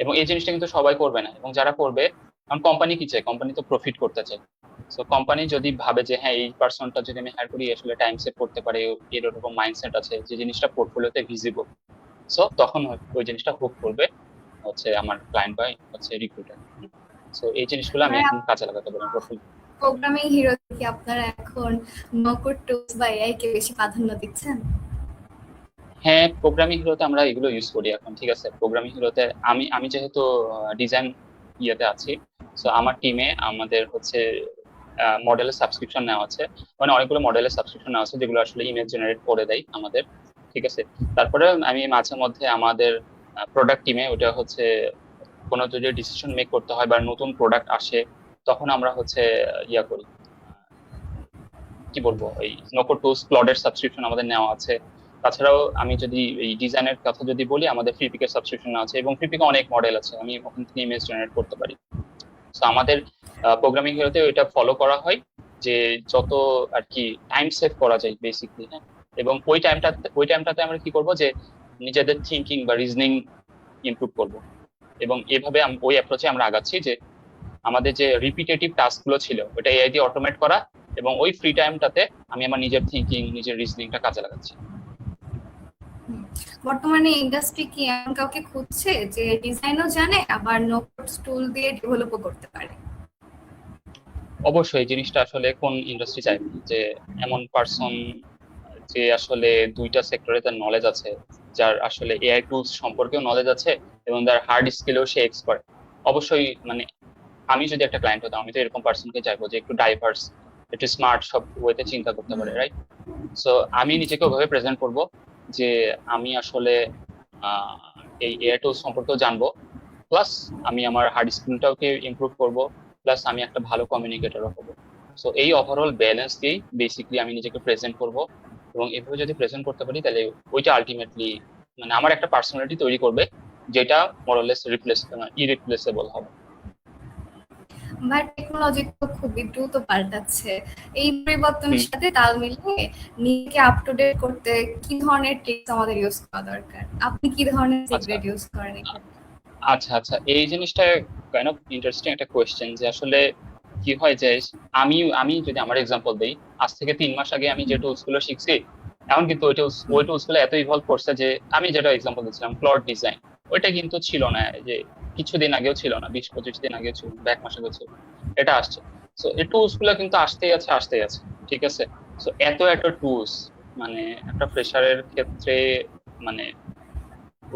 [SPEAKER 2] এবং এই জিনিসটা কিন্তু সবাই করবে না, এবং যারা করবে, কারণ কোম্পানি কি চায়, কোম্পানি তো প্রফিট করতে চায়। সো কোম্পানি যদি ভাবে যে হ্যাঁ এই পার্সনটা যদি আমি হায়ার করি আসলে টাইম সেভ করতে পারে, এরকম মাইন্ডসেট আছে যে জিনিসটা পোর্টফোলিওতে ভিজিবল, সো তখন ওই জিনিসটা হুক করবে হচ্ছে আমার ক্লায়েন্ট বা হচ্ছে রিক্রুটার। সো এই জিনিসগুলো আমি এখন কাজে লাগাতে পারি পোর্টফোলিও।
[SPEAKER 1] প্রোগ্রামিং হিরো কি আপনারা এখন নো কোড টুলস বা এআই কে বেশি প্রাধান্য দিচ্ছেন?
[SPEAKER 2] হ্যাঁ, প্রোগ্রামিং হিরোতে আমরা এগুলো ইউজ করি এখন, ঠিক আছে। প্রোগ্রামিং হিরোতে আমি যেহেতু ডিজাইন ইয়েতে আছি, সো আমার টিমে আমাদের হচ্ছে মডেলের সাবস্ক্রিপশন নেওয়া আছে, মানে অনেকগুলো মডেলের সাবস্ক্রিপশন নেওয়া আছে যেগুলো আসলে ইমেজ জেনারেট করে দেয় আমাদের, ঠিক আছে। তারপরে আমি মাঝে মধ্যে আমাদের প্রোডাক্ট টিমে ওটা হচ্ছে কোনো যদি ডিসিশন মেক করতে হয় বা নতুন প্রোডাক্ট আসে, তখন আমরা হচ্ছে ইয়া করি, কি বলবো, এই নোকো টুলস ক্লডের সাবস্ক্রিপশন আমাদের নেওয়া আছে। তাছাড়াও আমি যদি এই ডিজাইনের কথা যদি বলি, আমাদের ফ্রিপিকের সাবস্ক্রিপশন আছে, এবং ফ্রিপিকে অনেক মডেল আছে, আমি ওখান থেকে ইমেজ জেনারেট করতে পারি। তো আমাদের প্রোগ্রামিং হিরোতে ওইটা ফলো করা হয় যে যত আর কি টাইম সেভ করা যায় বেসিকলি, হ্যাঁ। এবং ওই টাইমটাতে আমরা কি করব, যে নিজেদের থিঙ্কিং বা রিজনিং ইমপ্রুভ করব। এবং এভাবে ওই অ্যাপ্রোচে আমরা আগাচ্ছি যে আমাদের যে রিপিটেটিভ টাস্কগুলো ছিল ওটা এআই দিয়ে অটোমেট করা, এবং ওই ফ্রি টাইমটাতে আমি আমার নিজের থিঙ্কিং, নিজের রিজনিংটা কাজে লাগাচ্ছি।
[SPEAKER 1] বর্তমানে ইন্ডাস্ট্রি কি এমন কাউকে খুঁজছে যে ডিজাইনও জানে আবার নো কোডস টুল দিয়ে ডেভেলপও করতে পারে?
[SPEAKER 2] অবশ্যই এই জিনিসটা আসলে কোন ইন্ডাস্ট্রি চাইবে যে এমন পার্সন যে আসলে দুইটা সেক্টরে তার নলেজ আছে, যার আসলে এআই টুলস সম্পর্কেও নলেজ আছে এবং তার হার্ড স্কিলেও সে এক্সপার্ট। অবশ্যই মানে আমি যদি একটা ক্লায়েন্ট হতাম, আমি তো এরকম পার্সনকে চাইবো যে একটু ডাইভার্স, একটু স্মার্ট, সব ওয়েতে চিন্তা করতে পারে, রাইট। সো আমি নিজেকে ওভাবে প্রেজেন্ট করব যে আমি আসলে আহ, এই এআই টুলস সম্পর্কেও জানবো, প্লাস আমি আমার হার্ড স্কিলটাকে ইমপ্রুভ করব, প্লাস আমি একটা ভালো কমিউনিকেটরও হবো। সো এই ওভারঅল ব্যালেন্স দিয়েই বেসিকলি আমি নিজেকে প্রেজেন্ট করব, এবং এভাবে যদি প্রেজেন্ট করতে পারি তাহলে ওইটা আলটিমেটলি মানে আমার একটা পার্সোনালিটি তৈরি করবে, যেটা মোরলেস ইরিপ্লেসেবল হবে।
[SPEAKER 1] ভাই টেকনোলজি তো খুবই দ্রুত পাল্টাচ্ছে, এই পরিবর্তনের সাথে তাল মিলিয়ে নিজেকে আপ টু ডেট করতে কি ধরনের টিপস আমাদের ইউজ করা দরকার? আপনি কি ধরনের সিক্রেট ইউজ করেন এক্ষেত্রে?
[SPEAKER 2] আচ্ছা আচ্ছা, এই জিনিসটা কাইন্ড অফ ইন্টারেস্টিং একটা কোয়েশ্চেন, যে আসলে কি হয় যে আমি আমি যদি আমার এক্সাম্পল দিই, আজ থেকে 3 মাস আগে আমি যে টুলস গুলো শিখছি, এখন কিন্তু ওই টুলস গুলো এত ইভলভ করছে যে আমি যেটা এক্সাম্পল দিচ্ছিলাম ক্লড ডিজাইন, ওইটা কিন্তু ছিল না যে কিছুদিন আগেও ছিল না, 20-25 দিন আগেও ছিল, 1 মাস আগেও ছিল, এটা আসছে। সো এই টুলস গুলো কিন্তু আসতেই আছে, ঠিক আছে। সো এত এত টুলস, মানে একটা ফ্রেশারের ক্ষেত্রে মানে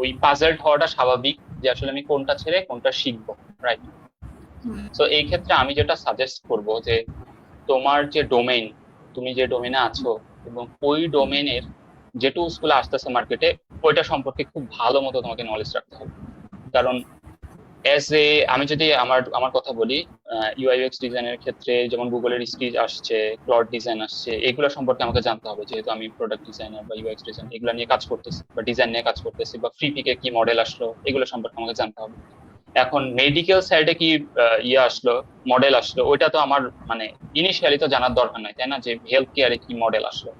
[SPEAKER 2] ওই পাজলড হওয়াটা স্বাভাবিক, যে আসলে আমি কোনটা ছেড়ে কোনটা শিখবো, রাইট। তো এই ক্ষেত্রে আমি যেটা সাজেস্ট করব যে তোমার যে ডোমেইন, তুমি যে ডোমেইনে আছো, এবং ওই ডোমেইনের যে টুলস গুলো আসতেছে মার্কেটে, ওইটা সম্পর্কে খুব ভালো মতো তোমাকে নলেজ রাখতে হবে। কারণ এজ এ আমি যদি আমার আমার কথা বলি, ইউআইএক্স ডিজাইনের ক্ষেত্রে যেমন গুগলের স্টিচ আসছে, ক্লড ডিজাইন আসছে, এগুলো সম্পর্কে আমাকে জানতে হবে, যেহেতু আমি প্রোডাক্ট ডিজাইনার বা ইউএক্স ডিজাইন এগুলো নিয়ে কাজ করতেছি বা ডিজাইন নিয়ে কাজ করতেছি, বা ফ্রি পিকে কি মডেল আসলো এগুলো সম্পর্কে আমাকে জানতে হবে। এখন মেডিকেল সাইডে কি ইয়ে আসলো, মডেল আসলো, ওইটা তো আমার মানে ইনিশিয়ালি তো জানার দরকার নাই, তাই না, যে হেলথ কেয়ারে কি মডেল আসলো।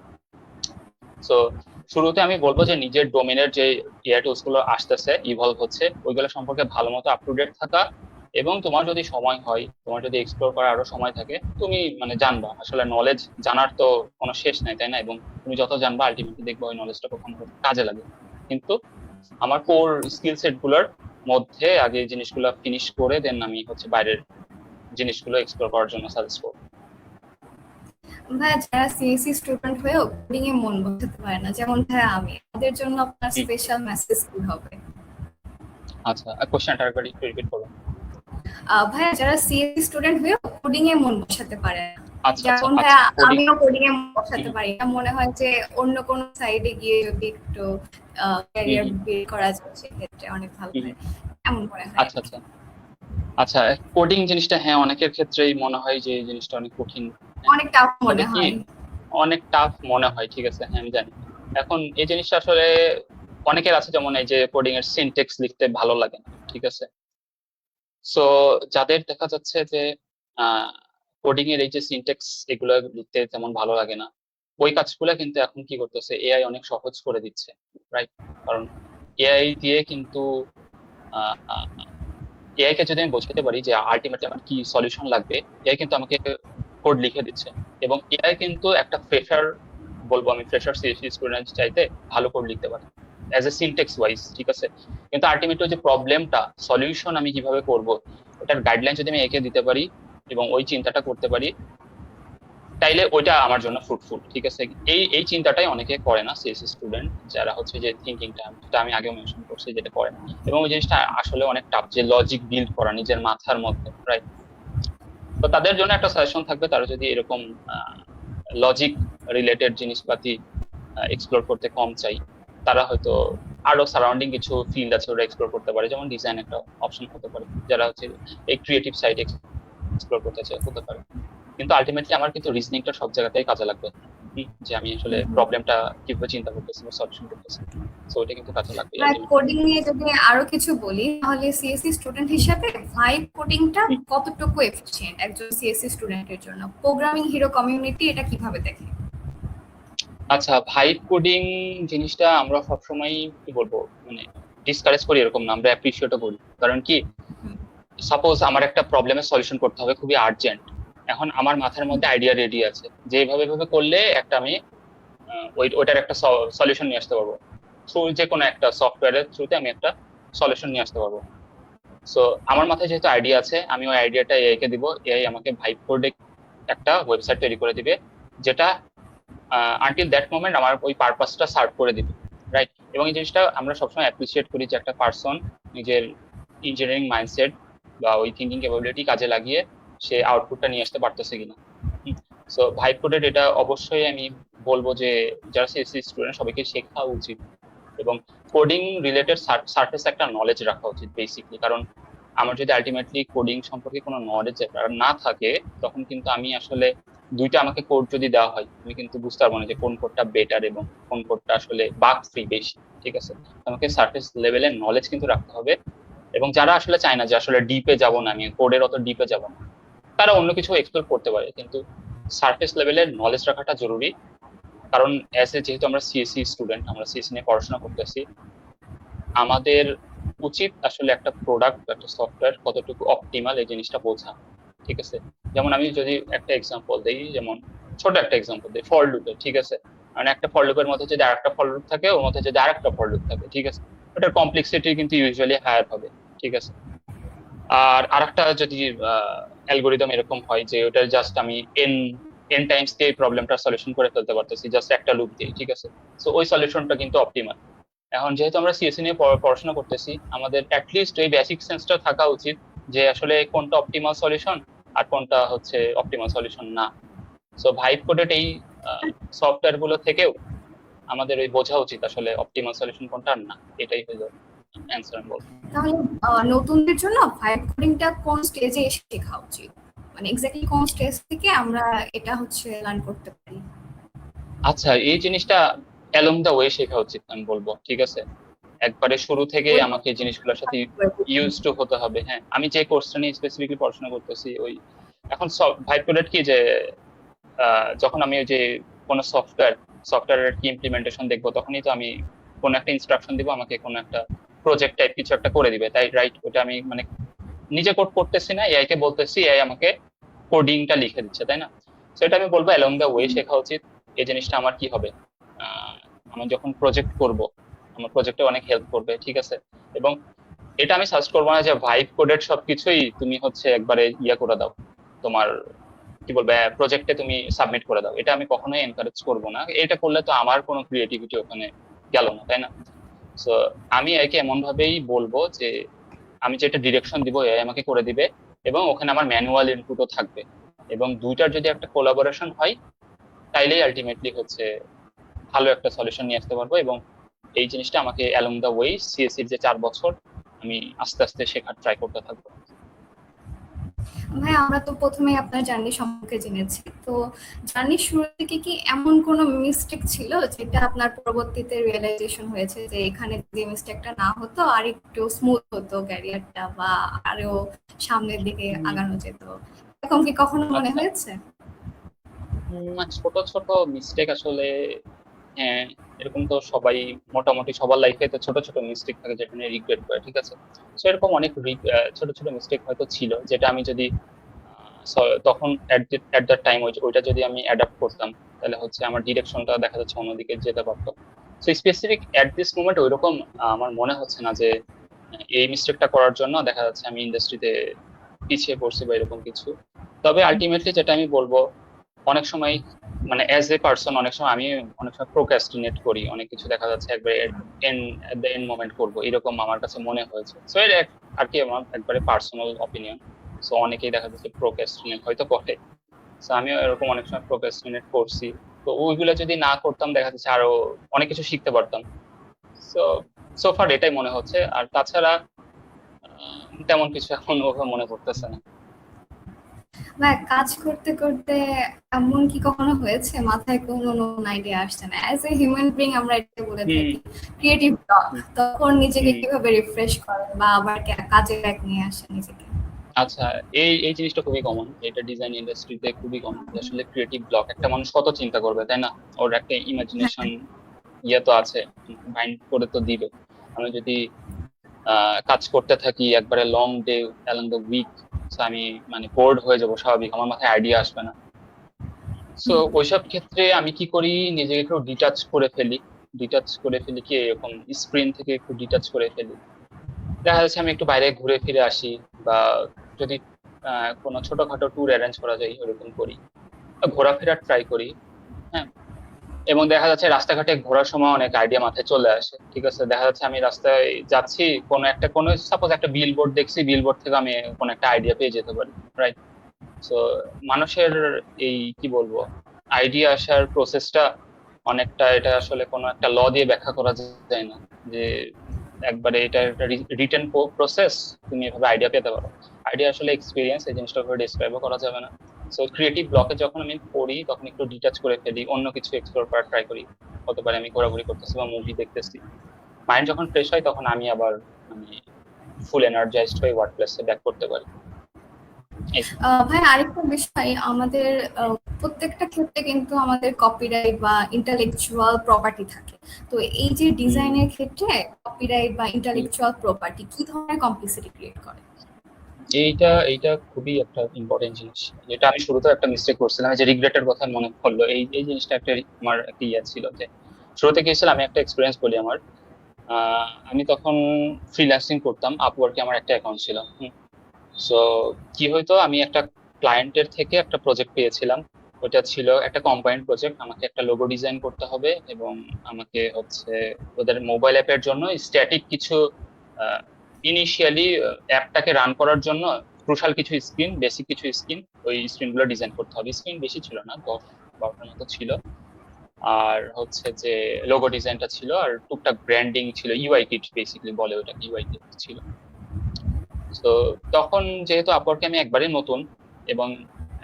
[SPEAKER 2] সো শুরুতে আমি বলবো যে নিজের ডোমেনের যে এআই টুলস গুলো আসতেছে, ইভলভ হচ্ছে, ওইগুলো সম্পর্কে ভালো মতো আপ টু ডেট থাকা। এবং তোমার যদি সময় হয়, তোমার যদি এক্সপ্লোর করার আরো সময় থাকে, তুমি মানে জানবা, আসলে নলেজ জানার তো কোনো শেষ নাই, তাই না। এবং তুমি যত জানবা আলটিমেটলি দেখবা ওই নলেজটা কখনো কাজে লাগে। কিন্তু আমার কোর স্কিল সেট গুলোর মধ্যে আগে এই জিনিসগুলো ফিনিশ করে দেন আমি হচ্ছে বাইরের জিনিসগুলো এক্সপ্লোর করার জন্য সাজেস্ট করবো।
[SPEAKER 1] ভাই যারা সিএসসি স্টুডেন্ট হয়েও কোডিং এ মন বসাতে পারে না, যেমন ভাই আমি, তাদের জন্য আপনার স্পেশাল মেসেজ কি হবে?
[SPEAKER 2] আচ্ছা, কোশ্চেনটা একবার একটু রিপিট করুন।
[SPEAKER 1] ভাই যারা সিএসসি স্টুডেন্ট হয়েও কোডিং এ মন বসাতে পারে না,
[SPEAKER 2] আচ্ছা আচ্ছা
[SPEAKER 1] যেমন ভাই
[SPEAKER 2] আচ্ছা, কোডিং।
[SPEAKER 1] আমিও কোডিং এ মন বসাতে পারি না, মনে হয় যে অন্য কোনো সাইডে গিয়ে যদি একটু ক্যারিয়ার বিল্ড করা যায় সেক্ষেত্রে অনেক ভালো হয়, এমন মনে হয়।
[SPEAKER 2] আচ্ছা আচ্ছা আচ্ছা, কোডিং জিনিসটা হ্যাঁ অনেকের ক্ষেত্রেই মনে হয় যে এই জিনিসটা অনেক কঠিন,
[SPEAKER 1] অনেক টাফ মনে
[SPEAKER 2] তবে কি
[SPEAKER 1] হয়।
[SPEAKER 2] অনেক টাফ মনে হয়, ঠিক আছে, হ্যাঁ আমি জানি। এখন এই জিনিসটা আসলে অনেকের আছে, যেমন এই যে কোডিং এর সিনটেক্স লিখতে ভালো লাগে না, ঠিক আছে। সো যাদের দেখা যাচ্ছে যে কোডিং এর এই যে সিনটেক্স এগুলো লিখতে তেমন ভালো লাগে না, ওই কাজগুলো কিন্তু এখন কি করতেছে, এআই অনেক সহজ করে দিচ্ছে, রাইট। কারণ এআই দিয়ে কিন্তু এআই কে যদি আমি বোঝাতে পারি যে আলটিমেটলি আমার কি সলিউশন লাগবে, এআই কিন্তু আমাকে কোড লিখে দিচ্ছে। এবং এআই কিন্তু একটা ফ্রেশার, বলবো আমি ফ্রেশার সিএসসি স্টুডেন্ট চাইতে ভালো কোড লিখতে পারে অ্যাজ এ সিনটেক্স ওয়াইজ, ঠিক আছে। কিন্তু আলটিমেটলি যে প্রবলেমটা সলিউশন আমি কিভাবে করব, ওটার গাইডলাইন যদি আমি একে দিতে পারি এবং ওই চিন্তাটা করতে পারি, তাইলে ওইটা আমার জন্য ফ্রুটফুল। ঠিক আছে, এই এই চিন্তাটাই অনেকে করে না সিএসসি স্টুডেন্ট যারা হচ্ছে যে থিঙ্কিংটা, যেটা আমি আগেও মেনশন করছি, যেটা করে না। এবং ওই জিনিসটা আসলে অনেক টাফ, যে লজিক বিল্ড করা নিজের মাথার মধ্যে, রাইট? তো তাদের জন্য একটা সাজেশন থাকবে, তারা যদি এরকম লজিক রিলেটেড জিনিসপাতি এক্সপ্লোর করতে কম চাই, তারা হয়তো আরো সারাউন্ডিং কিছু ফিল্ড আছে ওরা এক্সপ্লোর করতে পারে, যেমন ডিজাইন একটা অপশন হতে পারে, যারা হচ্ছে এই ক্রিয়েটিভ সাইড এক্সপ্লোর করতে চায় হতে পারে। কিন্তু আলটিমেটলি আমার কিন্তু রিজনিংটা সব জায়গাতেই কাজে লাগবে, যে আমি আসলে প্রবলেমটা কিভাবে চিন্তা করতেছি বা সলিউশন করতেছি, সো এটা কিন্তু কাজে লাগবে।
[SPEAKER 1] কোডিং নিয়ে যদি আরো কিছু বলি, তাহলে সিএসসি স্টুডেন্ট হিসেবে ভাইব কোডিংটা কতটুকু এফিশিয়েন্ট একজন সিএসসি স্টুডেন্টের জন্য? প্রোগ্রামিং হিরো কমিউনিটি এটা কিভাবে দেখে?
[SPEAKER 2] আচ্ছা, ভাইব কোডিং জিনিসটা আমরা সবসময় কি বলবো, মানে ডিসকারেজ করি এরকম না, আমরা অ্যাপ্রিসিয়েটও করি। কারণ কি, সাপোজ আমার একটা প্রবলেমের সলিউশন করতে হবে, খুবই আর্জেন্ট, এখন আমার মাথার মধ্যে আইডিয়া রেডি আছে যে এভাবে এভাবে করলে একটা আমি ওইটার একটা সলিউশন নিয়ে আসতে পারবো, থ্রু যে কোনো একটা সফটওয়্যারের থ্রুতে আমি একটা সলিউশন নিয়ে আসতে পারবো। সো আমার মাথায় যেহেতু আইডিয়া আছে, আমি ওই আইডিয়াটা এআই কে দিব, এআই আমাকে ভাইব কোডে একটা ওয়েবসাইট তৈরি করে দিবে, যেটা আনটিল দ্যাট মোমেন্ট আমার ওই পারপাসটা সার্ভ করে দিবে, রাইট? এবং এই জিনিসটা আমরা সবসময় অ্যাপ্রিসিয়েট করি যে একটা পার্সন নিজের ইঞ্জিনিয়ারিং মাইন্ডসেট বা ওই থিঙ্কিং ক্যাপাবিলিটি কাজে লাগিয়ে সে আউটপুটটা নিয়ে আসতে পারতেছে কিনা। সো ভাইব কোডের এটা অবশ্যই আমি বলবো যে যারা সিএসসি স্টুডেন্ট সবাইকে শেখা উচিত, এবং কোডিং রিলেটেড সারফেস একটা নলেজ রাখা উচিত বেসিকলি। কারণ আমার যদি আলটিমেটলি কোডিং সম্পর্কে কোনো নলেজ না থাকে, তখন কিন্তু আমি আসলে দুইটা আমাকে কোড যদি দেওয়া হয়, আমি কিন্তু বুঝতে পারবো না যে কোন কোডটা বেটার এবং কোন কোডটা আসলে বাগ ফ্রি বেশি। ঠিক আছে, আমাকে সারফেস লেভেলের নলেজ কিন্তু রাখতে হবে। এবং যারা আসলে চায় না যে আসলে ডিপে যাব না, আমি কোডের অত ডিপে যাব না, তারা অন্য কিছু এক্সপ্লোর করতে পারে, কিন্তু সারফেস লেভেলের নলেজ রাখাটা জরুরি। কারণ যেহেতু আমরা সিএসসি স্টুডেন্ট, আমরা সিএসসি নিয়ে পড়াশোনা করতেছি, আমাদের উচিত আসলে একটা প্রোডাক্ট, একটা সফটওয়্যার কতটুকু অপটিমাল এই জিনিসটা বোঝা। ঠিক আছে, যেমন আমি যদি একটা এক্সাম্পল দিই, যেমন ছোট একটা এক্সাম্পল দিই ফর লুপের। ঠিক আছে, মানে একটা ফর লুপের মধ্যে যদি আরেকটা ফর লুপ থাকে, ওর মধ্যে যদি আরেকটা ফর লুপ থাকে, ঠিক আছে, ওটার কমপ্লেক্সিটি কিন্তু ইউজুয়ালি হায়ার হবে। ঠিক আছে, আর আরেকটা যদি অ্যালগোরিদম এরকম হয় যে ওটার জাস্ট আমি এন এন টাইমস দিয়ে প্রবলেমটা সলিউশন করে ফেলতে পারতেছি জাস্ট একটা লুপ দিয়ে, ঠিক আছে, সো ওই সলিউশনটা কিন্তু অপটিমাল। এখন যেহেতু আমরা সিএসসি নিয়ে পড়াশোনা করতেছি, আমাদের অ্যাটলিস্ট এই বেসিক সেন্সটা থাকা উচিত যে আসলে কোনটা অপটিমাল সলিউশন আর কোনটা হচ্ছে অপটিমাল সলিউশন না। সো ভাইব কোডেড এই সফটওয়্যার গুলো থেকেও আমাদের ওই বোঝা উচিত আসলে অপটিমাল সলিউশন কোনটা আর না। এটাই হলো অ্যান্সার আমি বলবো।
[SPEAKER 1] তাহলে নতুনদের জন্য ভাইব কোডিংটা কোন স্টেজে এসে শেখা উচিত, মানে এক্স্যাক্টলি কোন স্টেজ থেকে আমরা এটা হচ্ছে লার্ন করতে পারি?
[SPEAKER 2] আচ্ছা, এই জিনিসটা অ্যালং দ্য ওয়ে শেখা উচিত আমি বলবো। ঠিক আছে, একবারে শুরু থেকে আমাকে জিনিসগুলোর সাথে ইউজ টু হতে হবে। হ্যাঁ, আমি যে কোর্সটা নিয়ে স্পেসিফিকলি পড়াশোনা করতেছি, ওই এখন ভাইব কোডেড কি, যে যখন আমি ওই যে কোনো সফটওয়্যারের কি ইমপ্লিমেন্টেশন দেখবো, তখনই তো আমি কোনো একটা ইনস্ট্রাকশন দিব, আমাকে কোনো একটা প্রজেক্ট টাইপ কিছু একটা করে দিবে, তাই রাইট? ওটা আমি মানে নিজে কোড করতেছি না, এআই কে বলতেছি, এআই আমাকে কোডিংটা লিখে দিচ্ছে, তাই না? তো এটা আমি বলবো অ্যালং দ্য ওয়ে শেখা উচিত। এই জিনিসটা আমার কি হবে, আমি যখন প্রজেক্ট করব, আমার প্রজেক্টে অনেক হেল্প করবে। ঠিক আছে, এবং এটা আমি সাজেস্ট করবো না যে ভাইব কোডেড সবকিছুই তুমি হচ্ছে একবারে ইয়া করে দাও, তোমার কি বলবে প্রজেক্টে তুমি সাবমিট করে দাও, এটা আমি কখনোই এনকারেজ করব না। এটা করলে তো আমার কোনো ক্রিয়েটিভিটি ওখানে গেল না, তাই না? সো আমি একে এমন ভাবেই বলবো যে আমি যেটা ডিরেকশন দিব এআই আমাকে করে দিবে, এবং ওখানে আমার ম্যানুয়াল ইনপুটও থাকবে, এবং দুইটার যদি একটা কোলাবোরেশন হয়, তাইলেই আলটিমেটলি হচ্ছে ভালো একটা সলিউশন নিয়ে আসতে পারবো। এবং এই জিনিসটা আমাকে অ্যালং দ্য ওয়ে সিএসসির যে 4 বছর, আমি আস্তে আস্তে শেখার ট্রাই করতে থাকবো।
[SPEAKER 1] ভাই, আমরা তো প্রথমেই আপনার জার্নি সম্পর্কে জেনেছি, তো জার্নির শুরু থেকে কি এমন কোনো মিস্টেক ছিল যেটা আপনার পরবর্তীতে রিয়েলাইজেশন হয়েছে যে এখানে যে মিস্টেকটা না হতো আর একটু স্মুথ হতো ক্যারিয়ারটা, বা আরো সামনের দিকে আগানো যেত, এরকম কি কখনো মনে হয়েছে?
[SPEAKER 2] ছোট ছোট মিস্টেক আসলে, হ্যাঁ, এরকম তো সবাই, মোটামুটি সবার লাইফে তো ছোট ছোট মিস্টেক থাকে যেটা নিয়ে রিগ্রেট করে। ঠিক আছে, তো এরকম অনেক ছোট ছোট মিস্টেক হয়তো ছিল, যেটা আমি যদি তখন এট দ্যাট টাইম ওইটা যদি আমি অ্যাডাপ্ট করতাম, তাহলে হচ্ছে আমার ডিরেকশনটা দেখা যাচ্ছে অন্যদিকে যেতে পারতো। So specific at this moment ওইরকম আমার মনে হচ্ছে না যে এই মিস্টেকটা করার জন্য দেখা যাচ্ছে আমি ইন্ডাস্ট্রিতে পিছিয়ে পড়ছি বা এরকম কিছু। তবে আলটিমেটলি যেটা আমি বলবো, অনেক সময় মানে অ্যাজ এ পার্সন অনেক সময় আমি অনেক সময় প্রোক্রাস্টিনেট করি, অনেক কিছু দেখা যাচ্ছে একবারে এট দ্য এন্ড মোমেন্ট করবো, এরকম আমার কাছে মনে হয়েছে। সো এর আর কি আমার একবারে পার্সোনাল অপিনিয়ন। সো অনেকেই দেখা যাচ্ছে প্রোক্রাস্টিনেট হয়তো করে, সো আমিও এরকম অনেক সময় প্রোক্রাস্টিনেট করছি। তো ওইগুলো যদি না করতাম দেখা যাচ্ছে আরো অনেক কিছু শিখতে পারতাম। সো সোফার এটাই মনে হচ্ছে, আর তাছাড়া তেমন কিছু এখন ওভাবে মনে পড়তেছে না।
[SPEAKER 1] না, কাজ করতে করতে এমন কি কখনো হয়েছে মাথায় কোনো নতুন আইডিয়া আসছে না? অ্যাজ এ হিউম্যান বিং আমরা এটা বলে
[SPEAKER 2] হুম
[SPEAKER 1] থাকি ক্রিয়েটিভ ব্লক।
[SPEAKER 2] হুম
[SPEAKER 1] তখন নিজেকে
[SPEAKER 2] হুম।
[SPEAKER 1] কিভাবে রিফ্রেশ করেন বা আবার কাজে ব্যাক নিয়ে আসেন নিজেকে?
[SPEAKER 2] আচ্ছা, এই জিনিসটা খুবই কমন, এটা ডিজাইন ইন্ডাস্ট্রিতে খুবই কমন। আসলে ক্রিয়েটিভ ব্লক, একটা মানুষ কত চিন্তা করবে, তাই না? ওর একটা ইমাজিনেশন ইয়ে তো আছে, মাইন্ড করে তো দিবে। আমি যদি কাজ করতে থাকি একবারে long day along the week, আমি মানে বোর্ড হয়ে যাবো স্বাভাবিক, আমার মাথায় আইডিয়া আসবে না। সো ওইসব ক্ষেত্রে আমি কি করি, নিজেকে একটু ডিটাচ করে ফেলি কি এরকম স্ক্রিন থেকে একটু ডিটাচ করে ফেলি। দেখা যাচ্ছে আমি একটু বাইরে ঘুরে ফিরে আসি, বা যদি কোনো ছোটখাটো ট্যুর অ্যারেঞ্জ করা যায় ওরকম করি, ঘোরাফেরার ট্রাই করি। হ্যাঁ, এবং দেখা যাচ্ছে রাস্তাঘাটে ঘোরার সময় অনেক আইডিয়া মাথায় চলে আসে। ঠিক আছে, দেখা যাচ্ছে আমি রাস্তায় যাচ্ছি, কোনো সাপোজ একটা বিলবোর্ড দেখছি, বিলবোর্ড থেকে আমি কোনো একটা আইডিয়া পেয়ে যেতে পারি, রাইট? সো মানুষের এই কি বলবো আইডিয়া আসার প্রসেসটা অনেকটা, এটা আসলে কোনো একটা ল দিয়ে ব্যাখ্যা করা যায় না যে একবারে এটা একটা রিটেন প্রসেস, তুমি এভাবে আইডিয়া পেতে পারো। আইডিয়া আসলে এক্সপিরিয়েন্স, এই জিনিসটা ভাবে ডিসক্রাইবও করা যাবে না। সো ক্রিয়েটিভ ব্লকে যখন আমি পড়ি তখন একটু ডিটাচ করে ফেলি, অন্য কিছু এক্সপ্লোর করার ট্রাই করি। হতে পারে আমি ঘোরাঘুরি করতেছি বা মুভি দেখতেছি, মাইন্ড যখন ফ্রেশ হয় তখন আমি আবার মানে ফুল এনার্জাইজড হয়ে ওয়ার্ক প্লেসে ব্যাক করতে পারি।
[SPEAKER 1] ভাই, আরেকটা বিষয়, আমাদের প্রত্যেকটা ক্ষেত্রে কিন্তু আমাদের কপিরাইট বা ইন্টালেকচুয়াল প্রপার্টি থাকে। তো এই যে ডিজাইনের ক্ষেত্রে কপিরাইট বা ইন্টালেকচুয়াল প্রপার্টি কি ধরনের কমপ্লেক্সিটি ক্রিয়েট করে?
[SPEAKER 2] এইটা খুবই একটা ইম্পর্টেন্ট জিনিস, যেটা আমি শুরুতে একটা মিস্টেক করছিলাম, যে রিগ্রেটের কথা মনে পড়লো। এই জিনিসটা একটা আমার একটা ইয়ে ছিল যে শুরুতে কি ছিল, আমি একটা এক্সপিরিয়েন্স বলি আমার। আমি তখন ফ্রিল্যান্সিং করতাম, আপওয়ার্কে আমার একটা অ্যাকাউন্ট ছিল। সো কি হয়তো, আমি একটা ক্লায়েন্টের থেকে একটা প্রজেক্ট পেয়েছিলাম। ওটা ছিল একটা কোম্পানির প্রজেক্ট, আমাকে একটা লোগো ডিজাইন করতে হবে, এবং আমাকে হচ্ছে ওদের মোবাইল অ্যাপের জন্য স্ট্যাটিক কিছু ইনিশিয়ালি অ্যাপটাকে রান করার জন্য ক্রুশাল কিছু স্ক্রিন, বেসিক কিছু স্ক্রিন, ওই স্ক্রিনগুলো ডিজাইন করতে হবে। স্ক্রিন বেশি ছিল না, 10-12টার মতো ছিল। আর হচ্ছে যে লোগো ডিজাইনটা ছিল, আর টুকটাক ব্র্যান্ডিং ছিল, ইউআই কিট বেসিক্যালি বলে ওটাকে, ইউআই কিট ছিল। তো তখন যেহেতু আপওয়ার্কে আমি একবারে নতুন, এবং